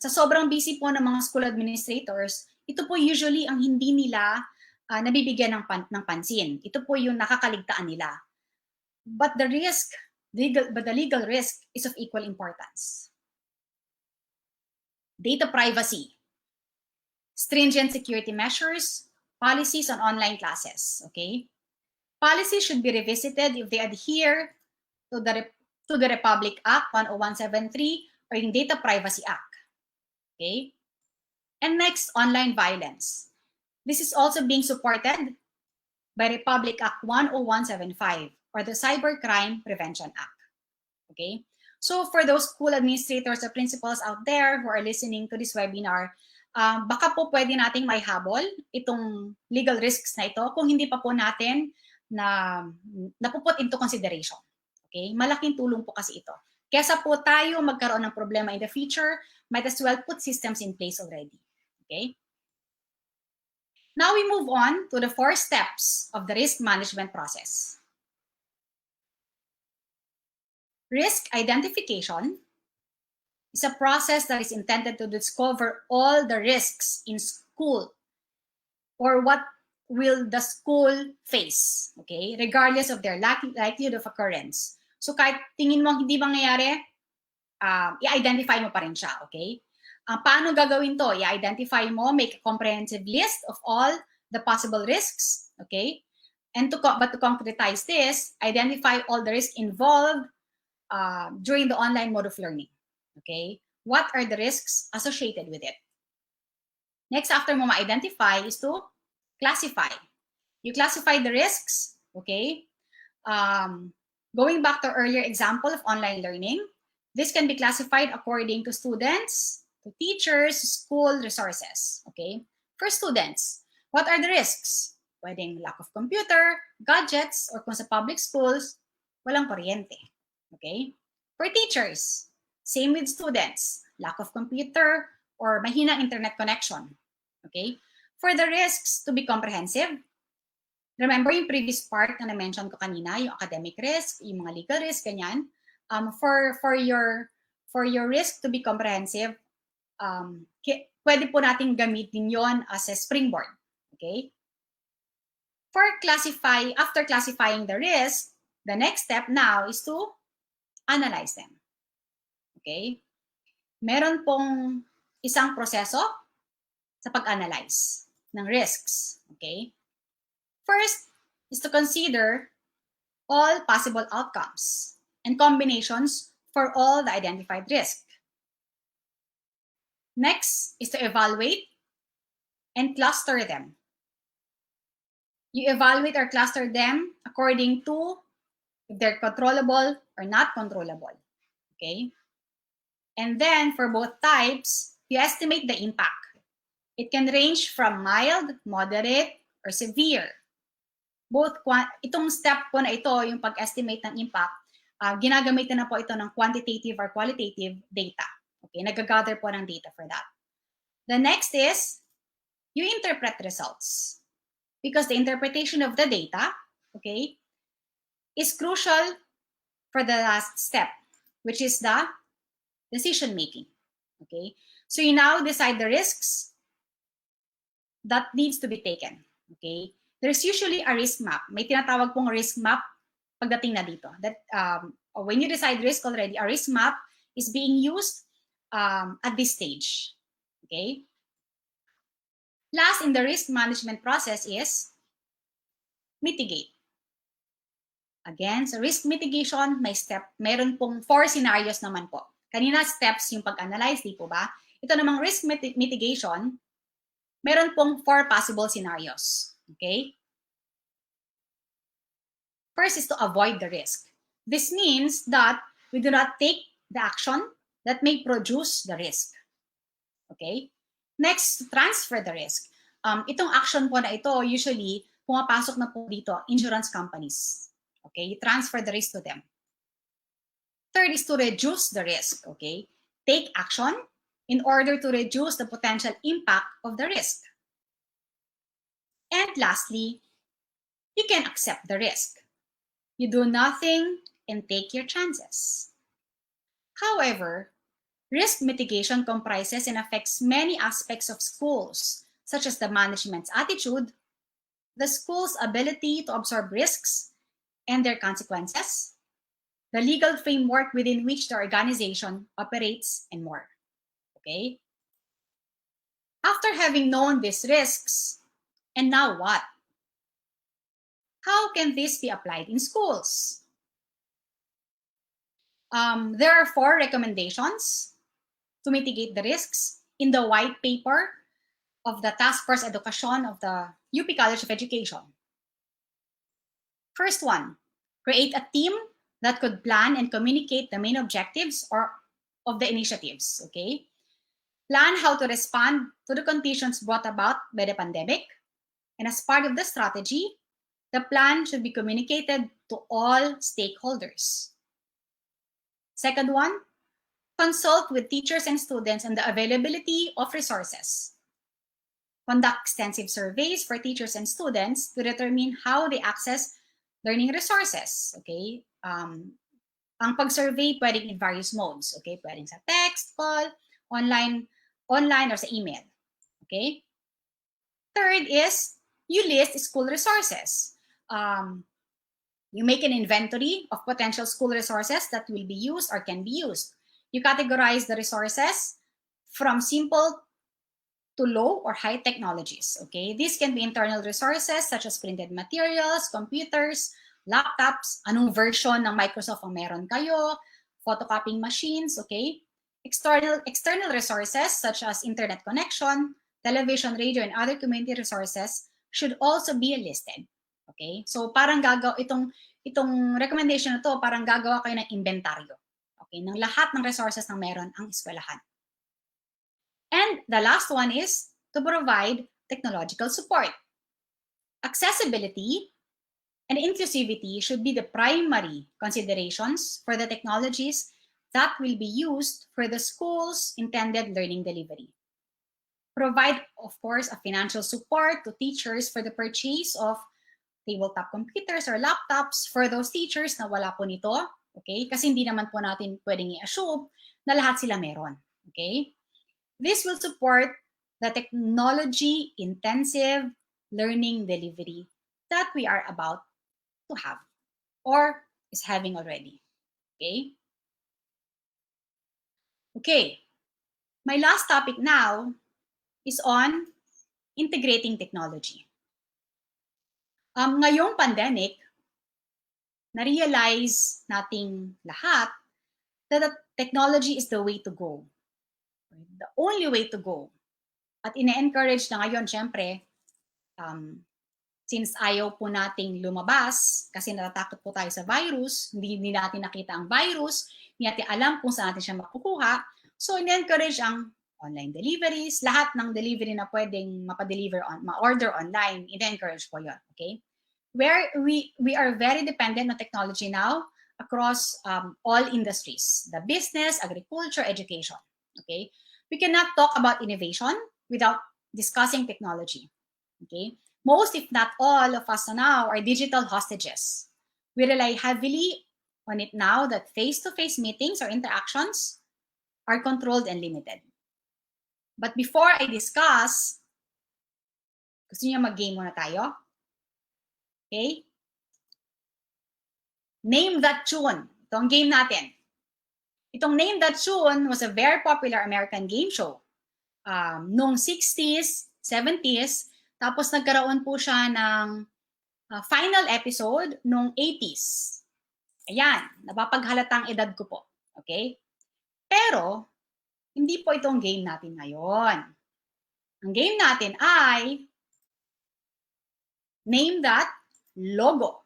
Sa sobrang busy po ng mga school administrators, ito po usually ang hindi nila nabibigyan ng pansin. Ito po yung nakakaligtaan nila. But the legal risk is of equal importance. Data privacy, stringent security measures, policies on online classes, okay? Policies should be revisited if they adhere to the Republic Act 10173 or yung Data Privacy Act, okay? And next, online violence. This is also being supported by Republic Act 10175 or the Cybercrime Prevention Act, okay? So for those school administrators or principals out there who are listening to this webinar, baka po pwede nating may habol itong legal risks na ito kung hindi pa po natin napuput into consideration. Okay? Malaking tulong po kasi ito. Kesa po tayo magkaroon ng problema in the future, might as well put systems in place already. Okay? Now we move on to the 4 steps of the risk management process. Risk identification is a process that is intended to discover all the risks in school or what will the school face, okay, regardless of their likelihood of occurrence. So kahit tingin mo hindi mangyayari, i-identify mo pa rin siya, okay? Paano gagawin to? I-identify mo, make a comprehensive list of all the possible risks, okay? And to concretize this, identify all the risks involved during the online mode of learning. Okay? What are the risks associated with it? Next, after mo ma-identify is to classify. You classify the risks, okay? Going back to earlier example of online learning, this can be classified according to students, to teachers, school resources, okay? For students, what are the risks? Pwedeng lack of computer, gadgets, or kung sa public schools, walang kuryente. Okay? For teachers, same with students, lack of computer or mahina internet connection. Okay? For the risks to be comprehensive, remember yung previous part na na-mention ko kanina, yung academic risk, yung mga legal risk, ganyan. For your risk to be comprehensive, pwede po natin gamitin yon as a springboard. Okay? After classifying the risk, the next step now is to analyze them. Okay? Meron pong isang proseso sa pag-analyze ng risks. Okay? First, is to consider all possible outcomes and combinations for all the identified risks. Next is to evaluate and cluster them. You evaluate or cluster them according to if they're controllable or not controllable, okay? And then for both types, you estimate the impact. It can range from mild, moderate, or severe. Itong step po na ito, yung pag-estimate ng impact, ginagamitan na po ito ng quantitative or qualitative data. Okay, nag-gather po ng data for that. The next is, you interpret results. Because the interpretation of the data, okay, is crucial for the last step, which is the decision making. Okay, so you now decide the risks that needs to be taken. Okay, there's usually a risk map. May tinatawag pong risk map pagdating na dito. That when you decide risk already, a risk map is being used at this stage. Okay. Last in the risk management process is mitigate. Again, sa risk mitigation, meron pong 4 scenarios naman po. Kanina steps yung pag-analyze, di po ba? Ito namang risk mitigation, meron pong 4 possible scenarios. Okay? First is to avoid the risk. This means that we do not take the action that may produce the risk. Okay? Next, to transfer the risk. Itong action po na ito, usually, pumapasok na po dito, insurance companies. Okay? You transfer the risk to them. Third is to reduce the risk. Okay? Take action in order to reduce the potential impact of the risk. And lastly, you can accept the risk. You do nothing and take your chances. However, risk mitigation comprises and affects many aspects of schools, such as the management's attitude, the school's ability to absorb risks and their consequences, the legal framework within which the organization operates, and more. Okay? After having known these risks, and now what? How can this be applied in schools? There are 4 recommendations to mitigate the risks in the white paper of the Task Force Education of the UP College of Education. First one, create a team that could plan and communicate the main objectives of the initiatives, okay? Plan how to respond to the conditions brought about by the pandemic. And as part of the strategy, the plan should be communicated to all stakeholders. Second one, consult with teachers and students on the availability of resources. Conduct extensive surveys for teachers and students to determine how they access learning resources. Okay? Ang pag-survey pwedeng in various modes. Okay? Pwedeng sa text, call, online, or sa email. Okay? Third is, you list school resources. You make an inventory of potential school resources that will be used or can be used. You categorize the resources from simple to low or high technologies. Okay, these can be internal resources such as printed materials, computers, laptops, anong version ng Microsoft ang meron kayo, photocopying machines. Okay, external resources such as internet connection, television, radio, and other community resources should also be listed. Okay, so parang itong recommendation na to, parang gagawa kayo ng inventaryo. Okay, ng lahat ng resources na meron ang eskwelahan. And the last one is to provide technological support. Accessibility and inclusivity should be the primary considerations for the technologies that will be used for the school's intended learning delivery. Provide, of course, a financial support to teachers for the purchase of tabletop computers or laptops for those teachers na wala po nito. Okay? Kasi hindi naman po natin pwedeng i-assume na lahat sila meron. Okay? This will support the technology-intensive learning delivery that we are about to have or is having already. Okay? Okay. My last topic now is on integrating technology. Ngayong pandemic, na-realize nating lahat that technology is the way to go. The only way to go. At ine-encourage na ngayon, syempre, since ayaw po nating lumabas kasi natatakot po tayo sa virus, hindi natin nakita ang virus, hindi natin alam kung saan natin siya makukuha. So, ine-encourage ang online deliveries, lahat ng delivery na pwedeng ma-deliver ma-order online, ine-encourage po yun, okay? Where we are very dependent on technology now across all industries, the business, agriculture, education, okay? We cannot talk about innovation without discussing technology, okay? Most, if not all of us now are digital hostages. We rely heavily on it now that face-to-face meetings or interactions are controlled and limited. But before I discuss, gusto niyo mag-game muna tayo? Okay? Name That Tune. Ito ang game natin. Itong Name That Tune was a very popular American game show. Noong 60s, 70s, tapos nagkaroon po siya ng final episode noong 80s. Ayan, napapaghalatang edad ko po. Okay? Pero, hindi po itong game natin ngayon. Ang game natin ay Name That Logo.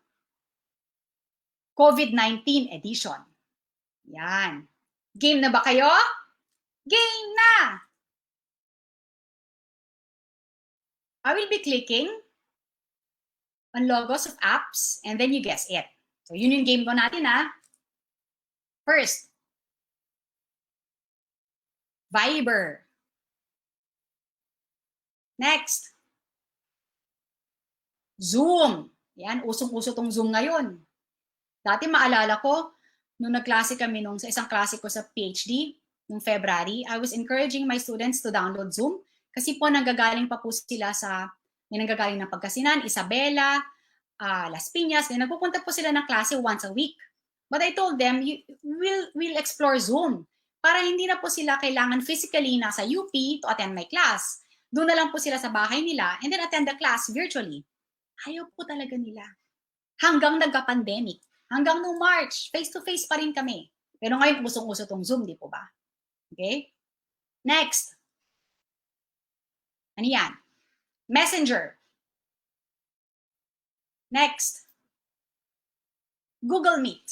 COVID-19 edition. Yan. Game na ba kayo? Game na! I will be clicking on logos of apps and then you guess it. So yun yung game ko natin ha. First, Viber. Next, Zoom. Yan, usong-uso tong Zoom ngayon. Dati maalala ko, nung nagklase kami sa isang klase ko sa Ph.D, nung February, I was encouraging my students to download Zoom kasi po nanggagaling pa po sila nanggagaling ng Pangasinan, Isabela, Las Piñas, nagpupunta po sila ng klase once a week. But I told them, we'll explore Zoom para hindi na po sila kailangan physically nasa UP to attend my class. Doon na lang po sila sa bahay nila and then attend the class virtually. Ayaw po talaga nila. Hanggang nagka-pandemic. Hanggang noong March, face-to-face pa rin kami. Pero ngayon, usong-uso tong Zoom, di po ba? Okay? Next. Ano yan? Messenger. Next. Google Meet.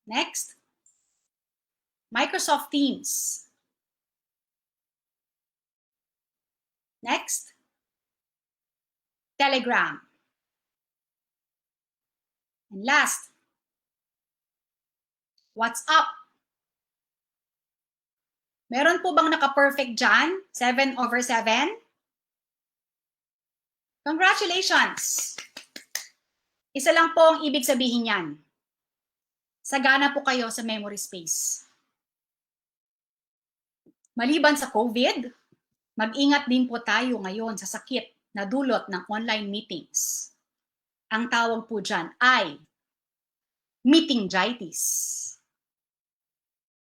Next. Microsoft Teams. Next. Telegram. And last, WhatsApp. Meron po bang naka-perfect dyan? 7/7? Congratulations! Isa lang po ang ibig sabihin yan. Sagana po kayo sa memory space. Maliban sa COVID, mag-ingat din po tayo ngayon sa sakit na dulot ng online meetings. Ang tawag po dyan ay meetingitis.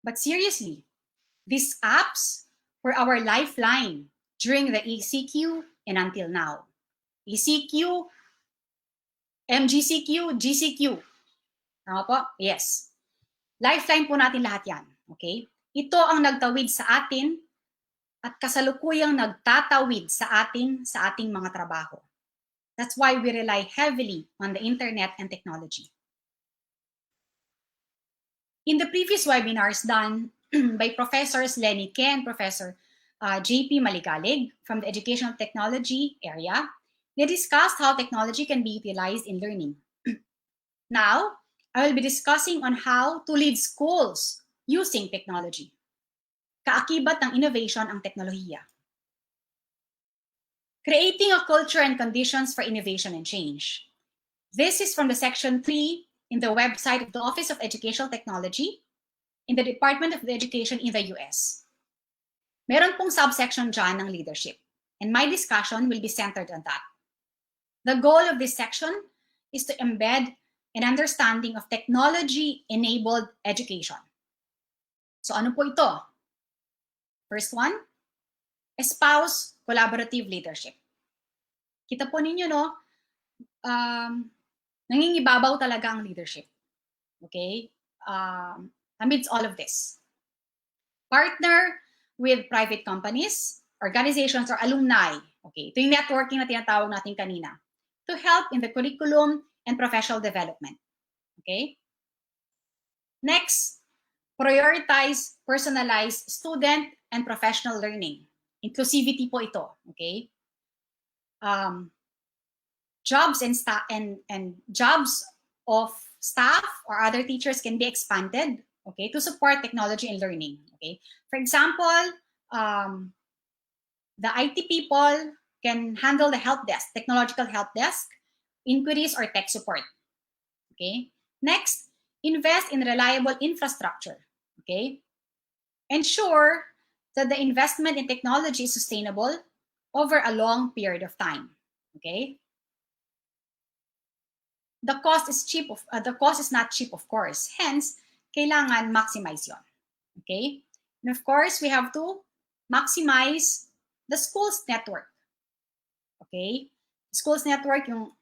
But seriously, these apps were our lifeline during the ECQ and until now. ECQ, MGCQ, GCQ. Tama po? Yes. Lifeline po natin lahat yan. Okay? Ito ang nagtawid sa atin at kasalukuyang nagtatawid sa ating mga trabaho. That's why we rely heavily on the internet and technology. In the previous webinars done by Professors Lenny Ke and Professor JP Maligalig from the Educational Technology area, they discussed how technology can be utilized in learning. Now, I will be discussing on how to lead schools using technology. Kaakibat ng innovation ang teknolohiya. Creating a culture and conditions for innovation and change. This is from the section 3 in the website of the Office of Educational Technology in the Department of Education in the US. Meron pong subsection dyan ng leadership, and my discussion will be centered on that. The goal of this section is to embed an understanding of technology-enabled education. So ano po ito? First one, espouse collaborative leadership. Kita po ninyo, no? Nangingibabaw talaga ang leadership. Okay? Amidst all of this. Partner with private companies, organizations, or alumni. Okay? Ito yung networking na tinatawag natin kanina. To help in the curriculum and professional development. Okay? Next, prioritize personalized student and professional learning. Inclusivity po ito. Okay? Jobs and jobs of staff or other teachers can be expanded, okay, to support technology and learning. Okay, for example, the IT people can handle the help desk, technological help desk, inquiries or tech support. Okay, next, invest in reliable infrastructure. Okay, ensure that the investment in technology is sustainable over a long period of time. Okay. The cost is not cheap, of course. Hence, kailangan maximize yon. Okay? And of course, we have to maximize the school's network. Okay? School's network, yung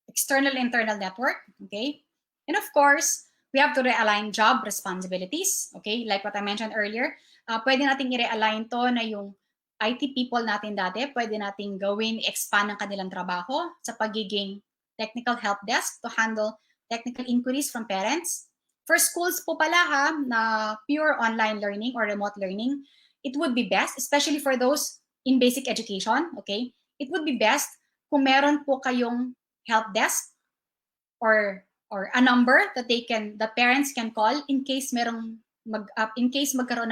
external internal network. Okay? And of course, we have to realign job responsibilities. Okay? Like what I mentioned earlier, pwede nating i-realign to na yung IT people natin dati, pwede nating gawin, expand ang kanilang trabaho sa pagiging technical help desk to handle technical inquiries from parents. For schools po pala ha, na pure online learning or remote learning, it would be best, especially for those in basic education, okay? It would be best kung meron po kayong help desk or a number that the parents can call in case magkaroon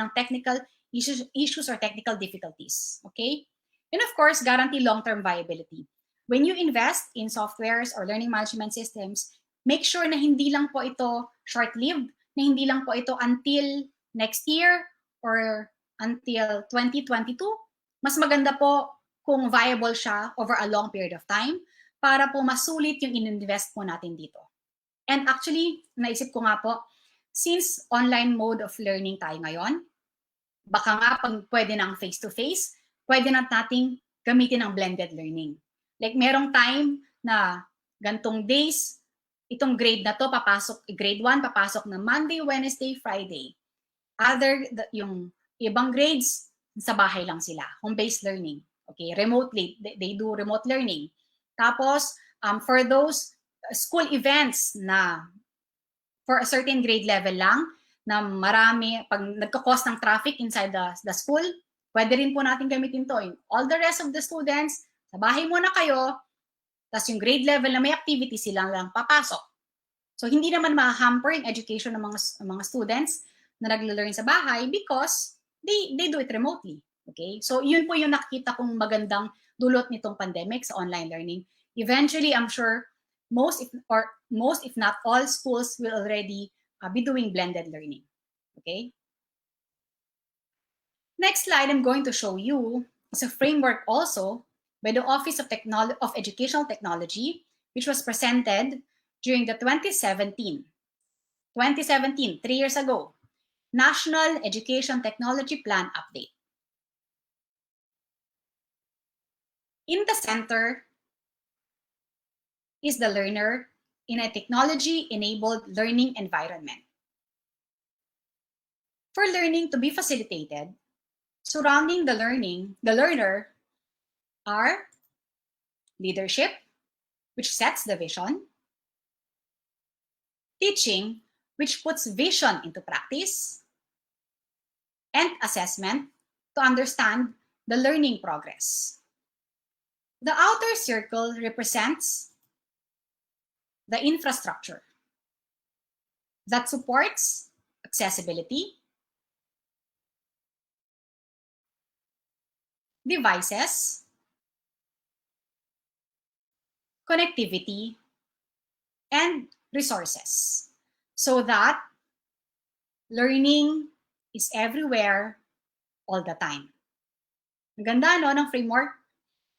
ng technical issues or technical difficulties, okay? And of course, guarantee long-term viability. When you invest in softwares or learning management systems, make sure na hindi lang po ito short-lived, na hindi lang po ito until next year or until 2022. Mas maganda po kung viable siya over a long period of time para po masulit yung in-invest po natin dito. And actually, naisip ko nga po, since online mode of learning tayo ngayon, baka nga pag pwede ng face-to-face, pwede na nating gamitin ang blended learning. Like merong time na gantong days, itong grade na to papasok, grade 1 papasok na Monday, Wednesday, Friday. Yung ibang grades, sa bahay lang sila, home-based learning. Okay, remotely, they do remote learning. Tapos, for those school events na for a certain grade level lang, na marami, pag nagka-cause ng traffic inside the school, pwede rin po natin gamitin to. All the rest of the students, sa bahay muna kayo, tapos yung grade level na may activity silang lang papasok. So, hindi naman ma-hamper yung education ng mga students na naglo-learn sa bahay because they do it remotely. Okay? So, yun po yung nakikita kong magandang dulot nitong pandemic sa online learning. Eventually, I'm sure most if not all schools will already be doing blended learning. Okay? Next slide I'm going to show you is a framework also by the Office of Educational Technology, which was presented during the 2017, 3 years ago, National Education Technology Plan Update. In the center is the learner in a technology-enabled learning environment. For learning to be facilitated, surrounding the learner are leadership, which sets the vision, teaching, which puts vision into practice, and assessment to understand the learning progress. The outer circle represents the infrastructure that supports accessibility, devices, connectivity, and resources so that learning is everywhere all the time. Ang ganda no, ng framework.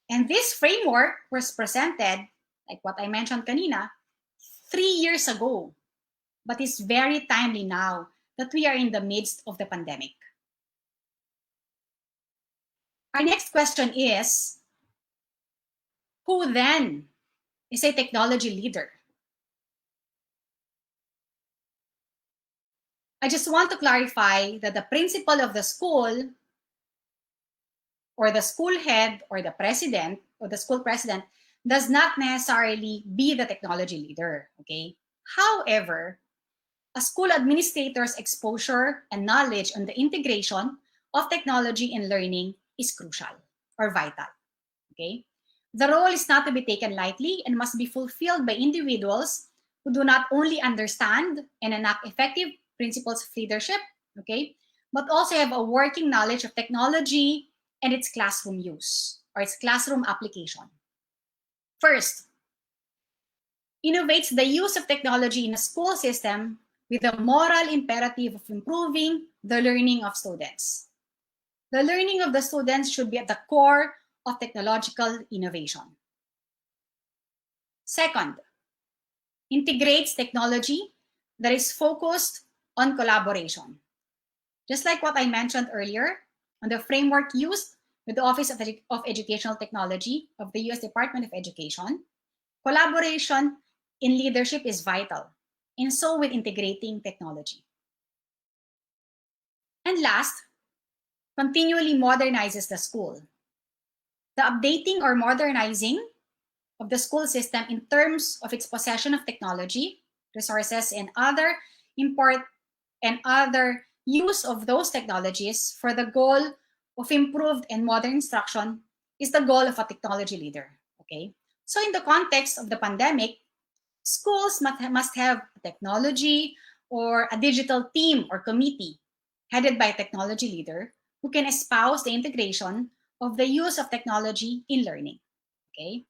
And this framework was presented, like what I mentioned kanina, 3 years ago. But it's very timely now that we are in the midst of the pandemic. Our next question is, Who then is a technology leader? I just want to clarify that the principal of the school or the school head or the president or the school president does not necessarily be the technology leader, okay? However, a school administrator's exposure and knowledge on the integration of technology in learning is crucial or vital, okay? The role is not to be taken lightly and must be fulfilled by individuals who do not only understand and enact effective principles of leadership, okay, but also have a working knowledge of technology and its classroom use or its classroom application. First, innovates the use of technology in a school system with the moral imperative of improving the learning of students. The learning of the students should be at the core of technological innovation. Second, integrates technology that is focused on collaboration. Just like what I mentioned earlier, on the framework used with the Office of Educational Technology of the U.S. Department of Education, collaboration in leadership is vital, and so with integrating technology. And last, continually modernizes the school. The updating or modernizing of the school system in terms of its possession of technology, resources, and other use of those technologies for the goal of improved and modern instruction is the goal of a technology leader, okay? So in the context of the pandemic, schools must have technology or a digital team or committee headed by a technology leader who can espouse the integration of the use of technology in learning, okay?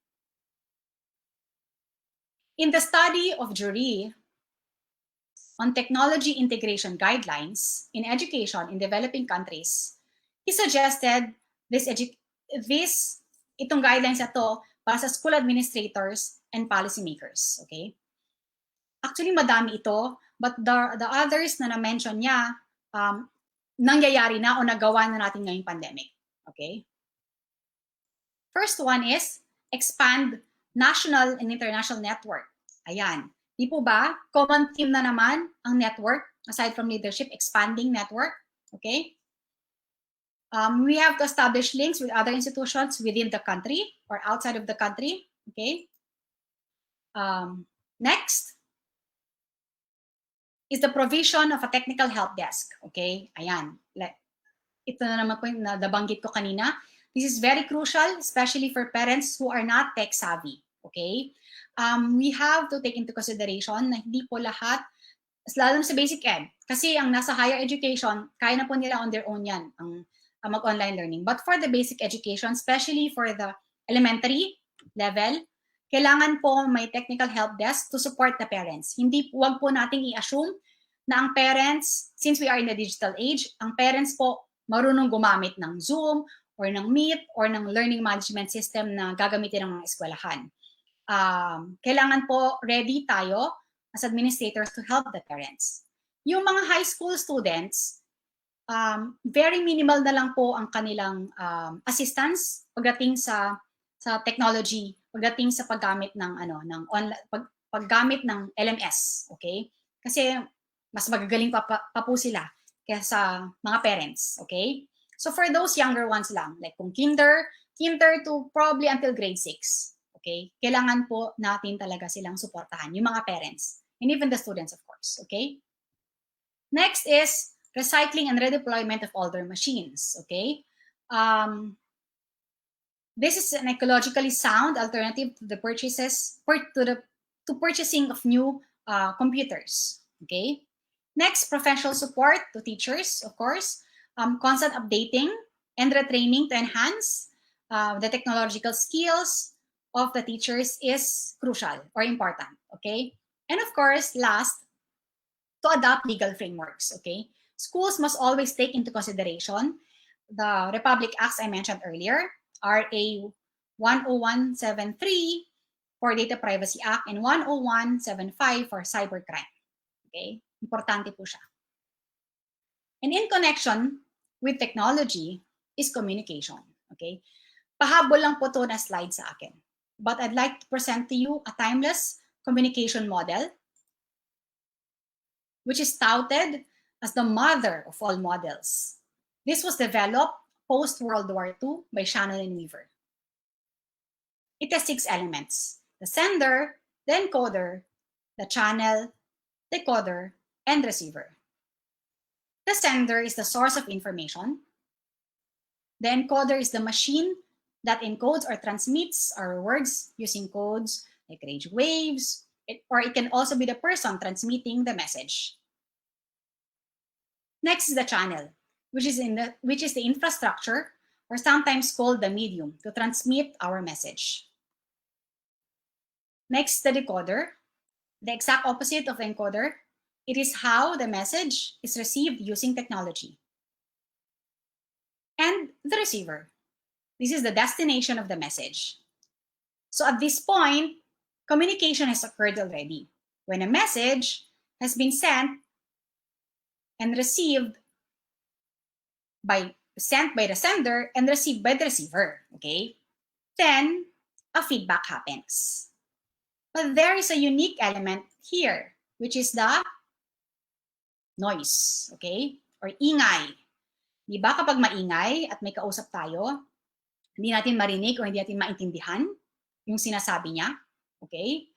In the study of Jury on technology integration guidelines in education in developing countries, he suggested itong guidelines na to para sa school administrators and policymakers, okay? Actually, madami ito, but the others na na-mention niya, nangyayari na o nagawa na natin ngayong pandemic, okay? First one is expand national and international network. Ayan. Di po ba? Common theme na naman ang network, aside from leadership, expanding network. Okay? We have to establish links with other institutions within the country or outside of the country. Okay? Next is the provision of a technical help desk. Okay? Ayan. Ito na naman po yung nabanggit ko kanina. This is very crucial, especially for parents who are not tech savvy. Okay? We have to take into consideration na hindi po lahat, lalo sa basic ed, kasi ang nasa higher education, kaya na po nila on their own yan, ang mag-online learning. But for the basic education, especially for the elementary level, kailangan po may technical help desk to support the parents. Huwag po nating i-assume na ang parents, since we are in the digital age, ang parents po marunong gumamit ng Zoom or ng Meet or ng learning management system na gagamitin ng mga eskwelahan. Kailangan po ready tayo as administrators to help the parents. Yung mga high school students, very minimal na lang po ang kanilang assistance pagdating sa technology, pagdating sa paggamit ng paggamit ng LMS, okay? Kasi mas magagaling pa po sila kaysa mga parents, okay? So for those younger ones lang, like kung kinder to probably until grade 6, okay? Kailangan po natin talaga silang suportahan, yung mga parents, and even the students, of course, okay? Next is recycling and redeployment of older machines, okay? This is an ecologically sound alternative to the purchasing of new computers, okay? Next, professional support to teachers, of course. Constant updating and retraining to enhance the technological skills of the teachers is crucial or important, okay? And of course, last, to adopt legal frameworks, okay? Schools must always take into consideration the Republic Acts I mentioned earlier, RA 10173 for Data Privacy Act and 10175 for cybercrime, okay? Importante po siya. And in connection with technology is communication, okay? Pahabol lang po to na slide sa akin. but I'd like to present to you a timeless communication model, which is touted as the mother of all models. This was developed post-World War II by Shannon and Weaver. It has 6 elements: the sender, the encoder, the channel, decoder, and receiver. The sender is the source of information. The encoder is the machine that encodes or transmits our words using codes like radio waves, or it can also be the person transmitting the message. Next is the channel, which is the infrastructure, or sometimes called the medium, to transmit our message. Next, the decoder, the exact opposite of encoder. It is how the message is received using technology. And the receiver. This is the destination of the message. So at this point, communication has occurred already, when a message has been sent and received by the sender and received by the receiver, okay? Then a feedback happens. But there is a unique element here, which is the noise, okay? Or ingay. Di ba kapag maingay at may kausap tayo, hindi natin marinig o hindi natin maintindihan yung sinasabi niya, okay?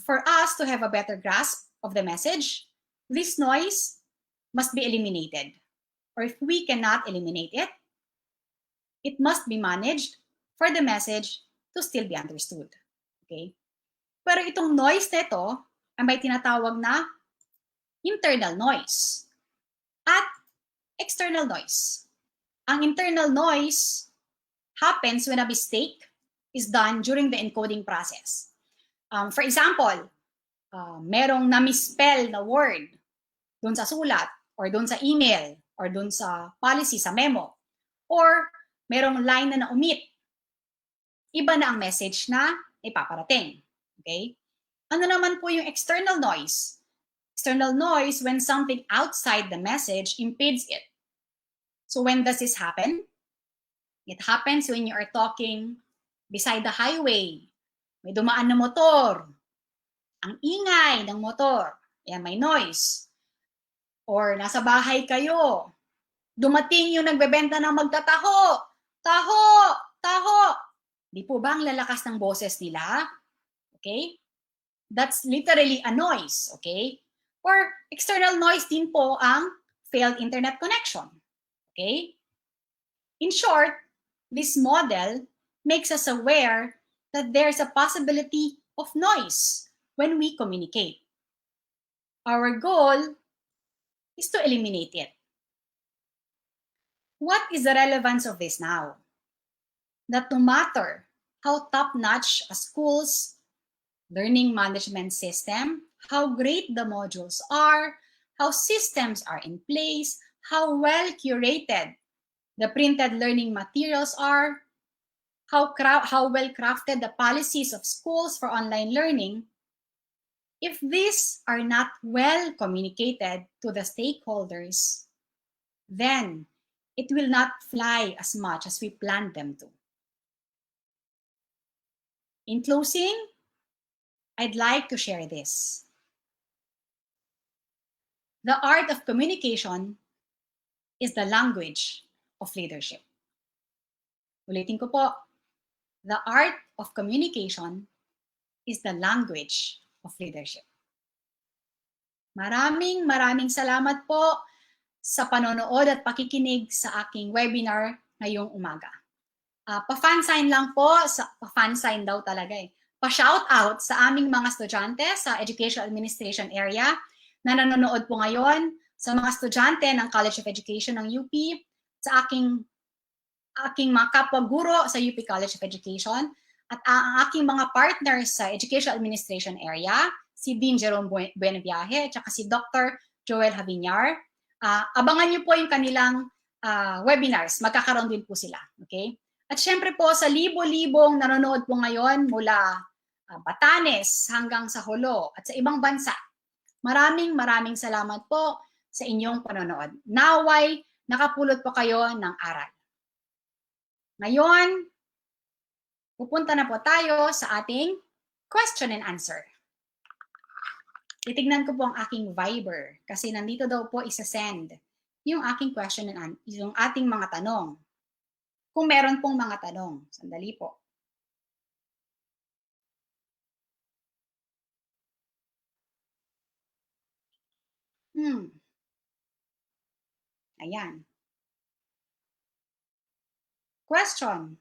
For us to have a better grasp of the message, this noise must be eliminated. Or if we cannot eliminate it, it must be managed for the message to still be understood. Okay? Pero itong noise na ito ay may tinatawag na internal noise at external noise. Ang internal noise happens when a mistake is done during the encoding process. For example, merong na-misspell na word doon sa sulat or doon sa email or doon sa policy, sa memo, or merong line na na-omit, iba na ang message na ipaparating. Okay? Ano naman po yung external noise? External noise when something outside the message impedes it. So when does this happen? It happens when you are talking beside the highway. May dumaan na motor. Ang ingay ng motor. Yan, may noise. Or nasa bahay kayo, dumating yung nagbebenta ng magtataho. Taho! Taho! Di po ba ang lalakas ng boses nila? Okay? That's literally a noise. Okay? Or external noise din po ang failed internet connection. Okay? In short, this model makes us aware that there's a possibility of noise when we communicate. Our goal is to eliminate it. What is the relevance of this now? That no matter how top-notch a school's learning management system, how great the modules are, how systems are in place, how well curated the printed learning materials are, how well crafted the policies of schools for online learning, if these are not well communicated to the stakeholders, then it will not fly as much as we planned them to. In closing, I'd like to share this. The art of communication is the language of leadership. Ulitin ko po, the art of communication is the language of leadership. Maraming salamat po sa panonood at pakikinig sa aking webinar ngayong umaga. Pa-fan sign lang po, pa-fan sign daw talaga eh. Pa-shout out sa aming mga estudyante sa Education Administration area na nanonood po ngayon, sa mga estudyante ng College of Education ng UP, sa aking mga kapwa-guro sa UP College of Education, at ang aking mga partners sa Education Administration area, si Dean Jerome Buenaviaje, at si Dr. Joel Haviñar. Abangan niyo po yung kanilang webinars. Magkakaroon din po sila. Okay? At syempre po sa libo-libong nanonood po ngayon mula Batanes hanggang sa Holo at sa ibang bansa. Maraming salamat po sa inyong panonood. Naway nakapulot po kayo ng aral. Ngayon, Pupunta na po tayo sa ating question and answer. Titignan ko po ang aking Viber kasi nandito daw po isa-send yung aking question and answer, yung ating mga tanong. Kung meron pong mga tanong, sandali po. Ayan. Question.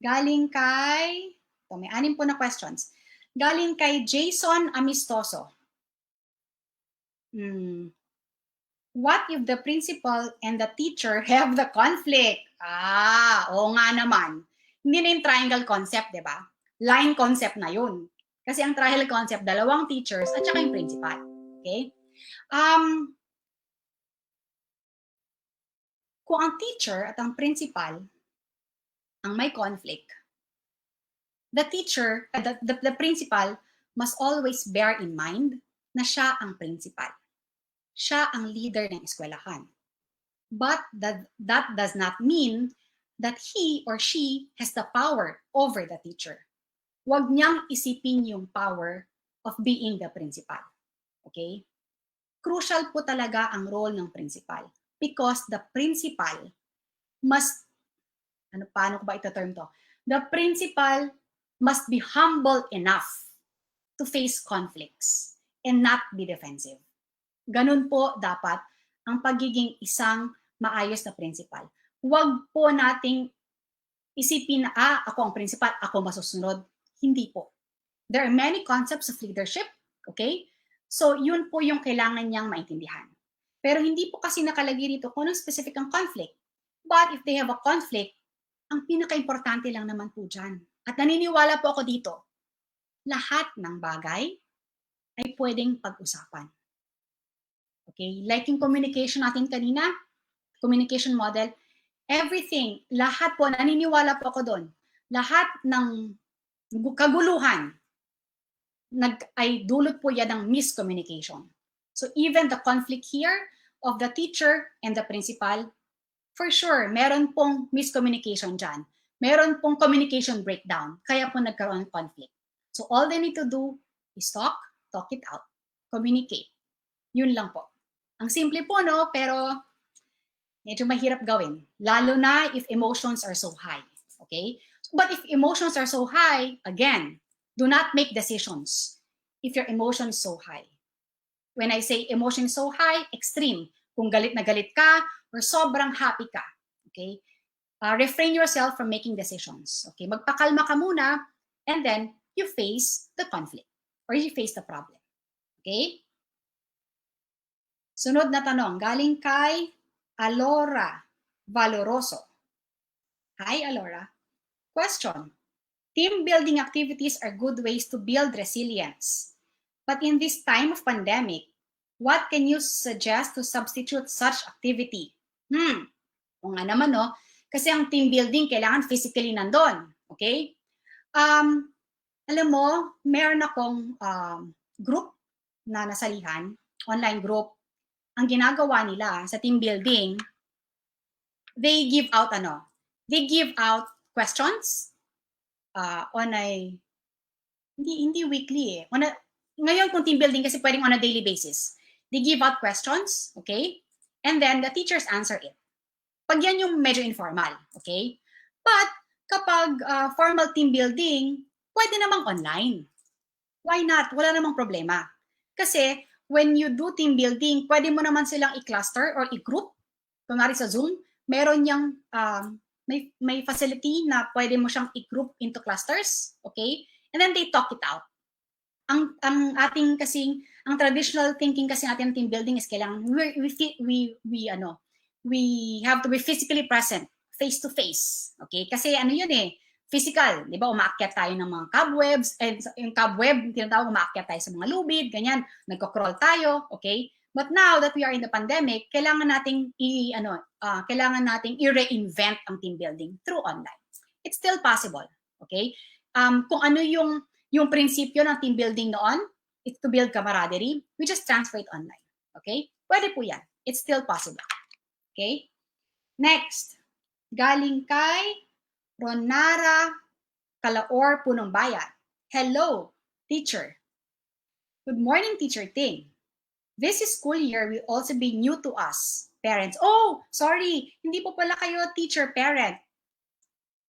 Galing kay, may 6 po na questions. Galing kay Jason Amistoso. What if the principal and the teacher have the conflict? Oo nga naman. Hindi na yung triangle concept, di ba? Line concept na yun. Kasi ang triangle concept, dalawang teachers at saka yung principal. Okay? Kung ang teacher at ang principal ang may conflict, the teacher, the principal must always bear in mind na siya ang principal. Siya ang leader ng eskwelahan. But that does not mean that he or she has the power over the teacher. Huwag niyang isipin yung power of being the principal. Okay? Crucial po talaga ang role ng principal because the principal must, paano ko ba ito-term to? The principal must be humble enough to face conflicts and not be defensive. Ganun po dapat ang pagiging isang maayos na principal. Huwag po nating isipin na, ako ang principal, ako masusunod. Hindi po. There are many concepts of leadership, okay? So, yun po yung kailangan niyang maintindihan. Pero hindi po kasi nakalagay dito kung anong specific ang conflict. But if they have a conflict, ang pinaka-importante lang naman po dyan. At naniniwala po ako dito, lahat ng bagay ay pwedeng pag-usapan. Okay? Like yung communication natin kanina, communication model, everything, lahat po, naniniwala po ako doon. Lahat ng kaguluhan ay dulot po yan ng miscommunication. So even the conflict here of the teacher and the principal, for sure, meron pong miscommunication dyan. Meron pong communication breakdown. Kaya po nagkaroon ng conflict. So all they need to do is talk it out, communicate. Yun lang po. Ang simple po, no? Pero medyo mahirap gawin. Lalo na if emotions are so high. Okay? But if emotions are so high, again, do not make decisions if your emotion is so high. When I say emotion is so high, extreme. Kung galit na galit ka or sobrang happy ka. Okay? Refrain yourself from making decisions. Okay? Magpakalma ka muna and then you face the conflict or you face the problem. Okay? Sunod na tanong, galing kay Alora Valoroso. Hi, Alora. Question. Team building activities are good ways to build resilience. But in this time of pandemic, what can you suggest to substitute such activity? O nga naman, no? Kasi ang team building, kailangan physically nandun. Okay? Alam mo, meron akong group na nasalihan, online group. Ang ginagawa nila sa team building, they give out questions on a hindi weekly eh. Ngayon kung team building kasi pwedeng on a daily basis. They give out questions, okay? And then the teachers answer it. Pag yan yung medyo informal, okay? But kapag formal team building, pwede namang online. Why not? Wala namang problema. Kasi when you do team building, pwede mo naman silang i-cluster or i-group. Kunwari sa Zoom, meron yung may facility na pwede mo siyang i-group into clusters, okay? And then they talk it out. Ang ating kasing, ang traditional thinking kasi natin ng team building is kailangan we have to be physically present, face to face. Okay? Kasi ano yun eh, physical, 'di ba? Umaakyat tayo ng mga cobwebs, and yung cobweb, tinatawag umaakyat tayo sa mga lubid, ganyan, nagko-crawl tayo, okay? But now that we are in the pandemic, kailangan nating i-reinvent ang team building through online. It's still possible, okay? Kung ano yung prinsipyo ng team building noon, it's to build camaraderie, we just transfer it online, okay? Pwede po yan. It's still possible. Okay? Next, galing kay Ronara Kalaor, Punong Bayan. Hello, teacher. Good morning, Teacher Ting. This school year will also be new to us, parents. Oh, sorry, hindi po pala kayo teacher, parent.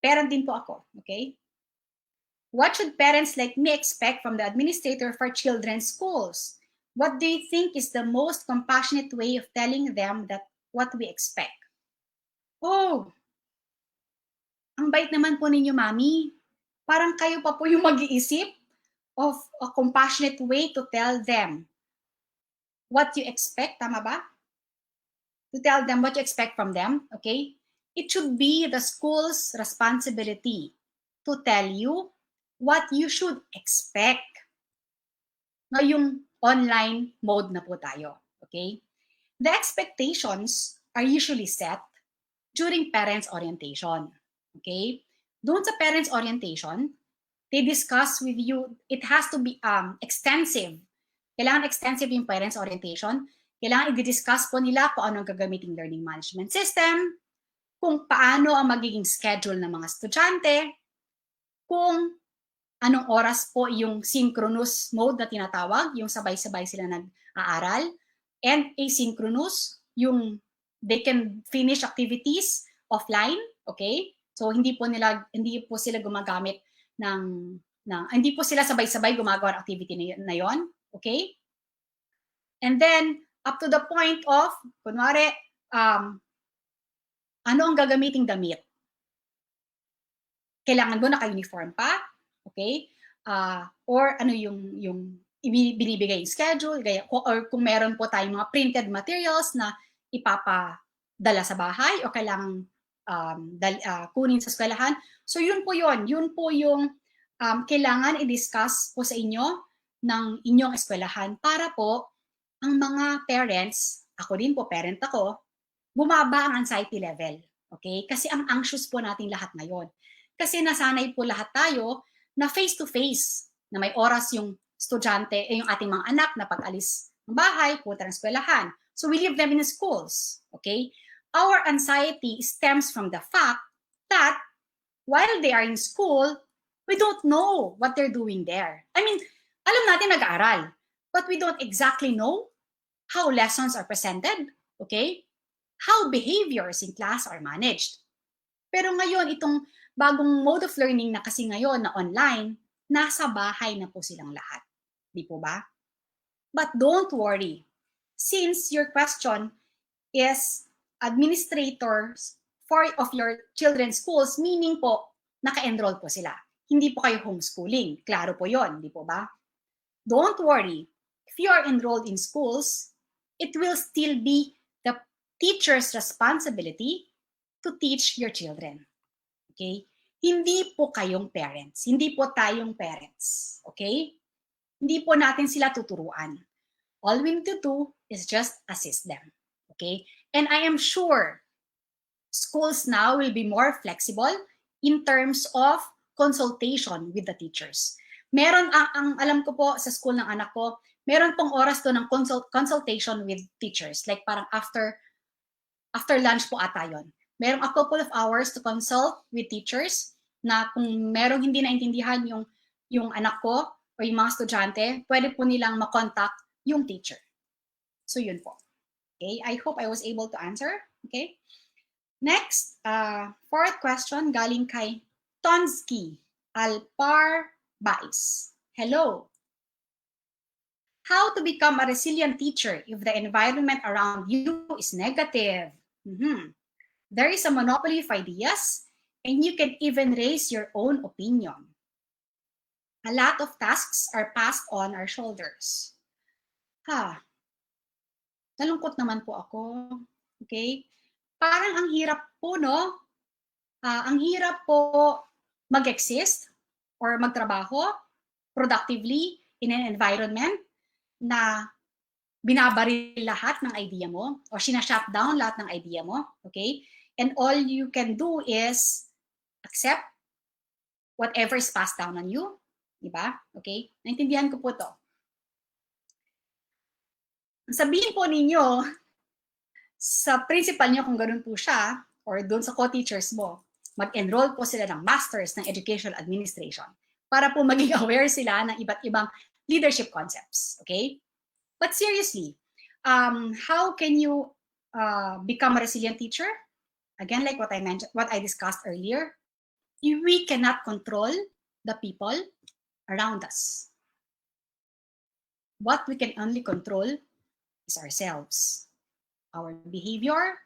Parent din po ako, okay? What should parents like me expect from the administrator for children's schools? What do you think is the most compassionate way of telling them that what we expect? Oh, ang bait naman po ninyo, Mami. Parang kayo pa po yung mag-iisip of a compassionate way to tell them what you expect, tama ba? To tell them what you expect from them, okay? It should be the school's responsibility to tell you what you should expect. Ngayong online mode na po tayo, okay? The expectations are usually set during parents' orientation, okay? Doon sa parents' orientation, they discuss with you, it has to be extensive. Kailangan extensive yung parents' orientation. Kailangan i-discuss po nila kung ano ang gagamiting learning management system, kung paano ang magiging schedule ng mga estudyante, kung anong oras po yung synchronous mode na tinatawag, yung sabay-sabay sila nag-aaral, and asynchronous, yung they can finish activities offline, okay? So hindi po sila gumagamit hindi po sila sabay-sabay gumagawa ng activity na yon, okay? And then up to the point of kunwari ano ang gagamiting damit? Kailangan mo naka-uniform pa, okay? Or ano yung binibigay yung schedule, or kung meron po tayong mga printed materials na ipapadala sa bahay o kailangan kunin sa eskwelahan. So yun po yung kailangan i-discuss po sa inyo ng inyong eskwelahan para po ang mga parents, ako din po, parent ako, bumaba ang anxiety level. Okay? Kasi ang anxious po nating lahat ngayon. Kasi nasanay po lahat tayo na face-to-face, na may oras yung estudyante, yung ating mga anak na pag-alis ng bahay, punta ng eskwelahan. So we leave them in the schools. Okay? Our anxiety stems from the fact that while they are in school, we don't know what they're doing there. I mean, alam natin nag-aaral, but we don't exactly know how lessons are presented, okay? How behaviors in class are managed. Pero ngayon, itong bagong mode of learning na kasi ngayon na online, nasa bahay na po silang lahat. Di po ba? But don't worry. Since your question is administrators of your children's schools, meaning po, naka-enroll po sila. Hindi po kayo homeschooling. Klaro po yon, di po ba? Don't worry. If you are enrolled in schools, it will still be the teacher's responsibility to teach your children. Okay? Hindi po kayong parents. Hindi po tayong parents. Okay? Hindi po natin sila tuturuan. All we need to do is just assist them. Okay? And I am sure schools now will be more flexible in terms of consultation with the teachers. Meron, ang alam ko po sa school ng anak ko, meron pong oras to ng consultation with teachers. Like parang after lunch po ata yun. Merong a couple of hours to consult with teachers na kung merong hindi naintindihan yung anak ko o yung mga estudyante, pwede po nilang makontak yung teacher. So yun po. Okay, I hope I was able to answer. Okay. Next, fourth question galing kay Tonsky Alpar Bais. Hello. How to become a resilient teacher if the environment around you is negative? There is a monopoly of ideas, and you can even raise your own opinion. A lot of tasks are passed on our shoulders. Nalungkot naman po ako. Okay? Parang ang hirap po, no? Ang hirap po mag-exist or magtrabaho productively in an environment na binabaril lahat ng idea mo o sinashut down lahat ng idea mo, okay? And all you can do is accept whatever is passed down on you, di ba? Okay? Naintindihan ko po to. Sabihin po ninyo sa principal nyo kung ganun po siya or doon sa co-teachers mo, mag-enroll po sila ng Masters ng Educational Administration para po maging aware sila ng iba't ibang leadership concepts. Okay? But seriously, how can you become a resilient teacher? Again, like what I mentioned, what I discussed earlier, we cannot control the people around us. What we can only control is ourselves, our behavior,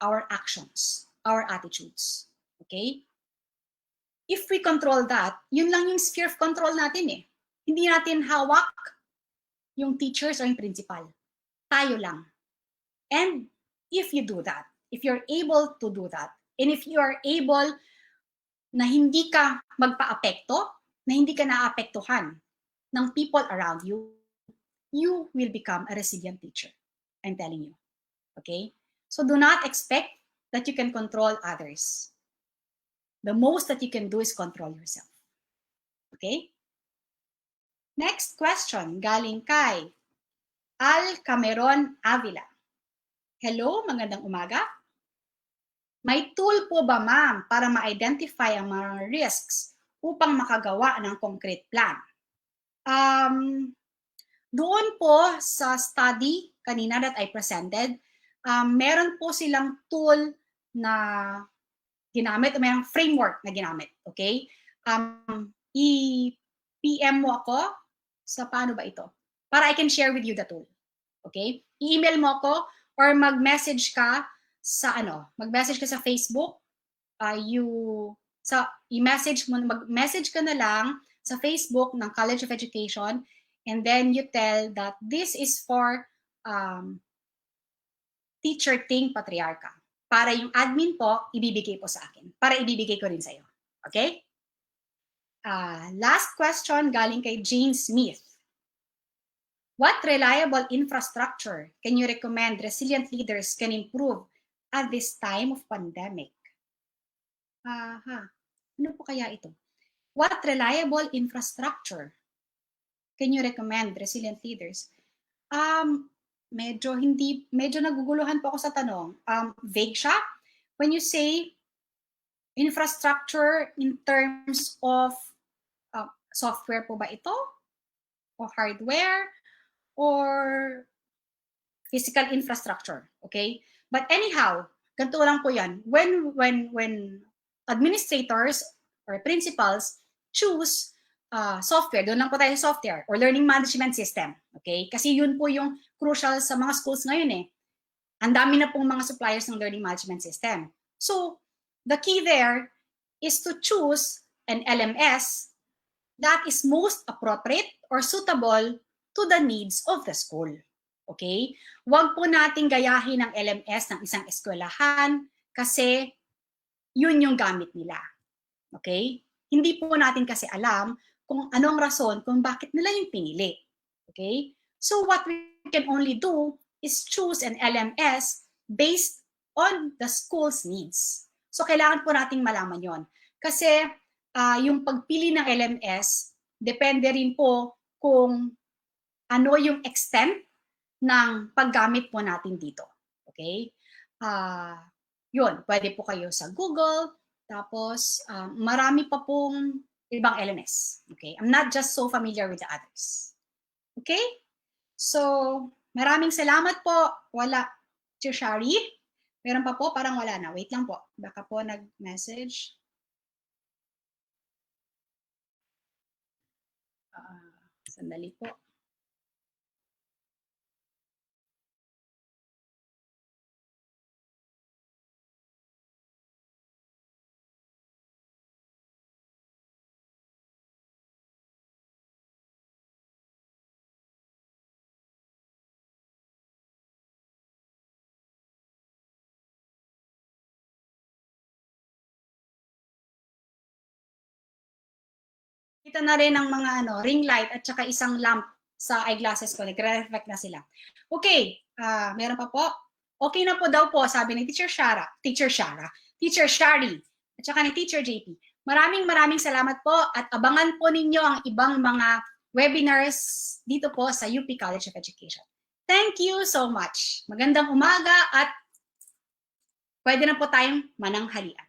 our actions, our attitudes. Okay? If we control that, yun lang yung sphere of control natin eh. Hindi natin hawak yung teachers or yung principal. Tayo lang. And if you do that, if you're able to do that, and if you are able na hindi ka magpa-apekto, na hindi ka naapektuhan ng people around you, you will become a resilient teacher. I'm telling you. Okay? So do not expect that you can control others. The most that you can do is control yourself. Okay? Next question, galing kay Al Cameron Avila. Hello, magandang umaga. May tool po ba, ma'am, para ma-identify ang mga risks upang makagawa ng concrete plan? Doon po sa study kanina that I presented, meron po silang tool na ginamit, o mayroong framework na ginamit. Okay? I-PM mo ako sa paano ba ito? Para I can share with you the tool. Okay? I-email mo ako or mag-message ka sa mag-message ka sa Facebook. Mag-message ka na lang sa Facebook ng College of Education, and then you tell that this is for Teacher Ting Patriarca. Para yung admin po, ibibigay po sa akin. Para ibibigay ko rin sa iyo. Okay? Last question galing kay Jane Smith. What reliable infrastructure can you recommend resilient leaders can improve at this time of pandemic? Ano po kaya ito? What reliable infrastructure can you recommend resilient leaders? Medyo naguguluhan po ako sa tanong. Vague siya. When you say infrastructure in terms of software po ba ito? O hardware? Or physical infrastructure? Okay? But anyhow, ganito lang po yan. When administrators or principals choose software, doon lang po tayo software or learning management system. Okay? Kasi yun po yung crucial sa mga schools ngayon eh. Ang dami na pong mga suppliers ng learning management system. So, the key there is to choose an LMS that is most appropriate or suitable to the needs of the school. Okay? Huwag po nating gayahin ang LMS ng isang eskwelahan kasi yun yung gamit nila. Okay? Hindi po natin kasi alam kung anong rason kung bakit nila yung pinili. Okay? So what we can only do is choose an LMS based on the school's needs. So kailangan po nating malaman yon. Kasi yung pagpili ng LMS, depende rin po kung ano yung extent ng paggamit po natin dito. Okay? Yun, pwede po kayo sa Google, tapos marami pa pong ibang LMS. Okay? I'm not just so familiar with the others. Okay? So, maraming salamat po. Wala. Teacher Shari? Meron pa po, parang wala na. Wait lang po. Baka po nag-message. Sandali po. Kita na rin ang mga ring light at saka isang lamp sa eyeglasses ko. Nagre-reflect na sila. Okay, meron pa po. Okay na po daw po, sabi ni Teacher Shari, at saka ni Teacher JP. Maraming salamat po at abangan po ninyo ang ibang mga webinars dito po sa UP College of Education. Thank you so much. Magandang umaga at pwede na po tayong mananghalian.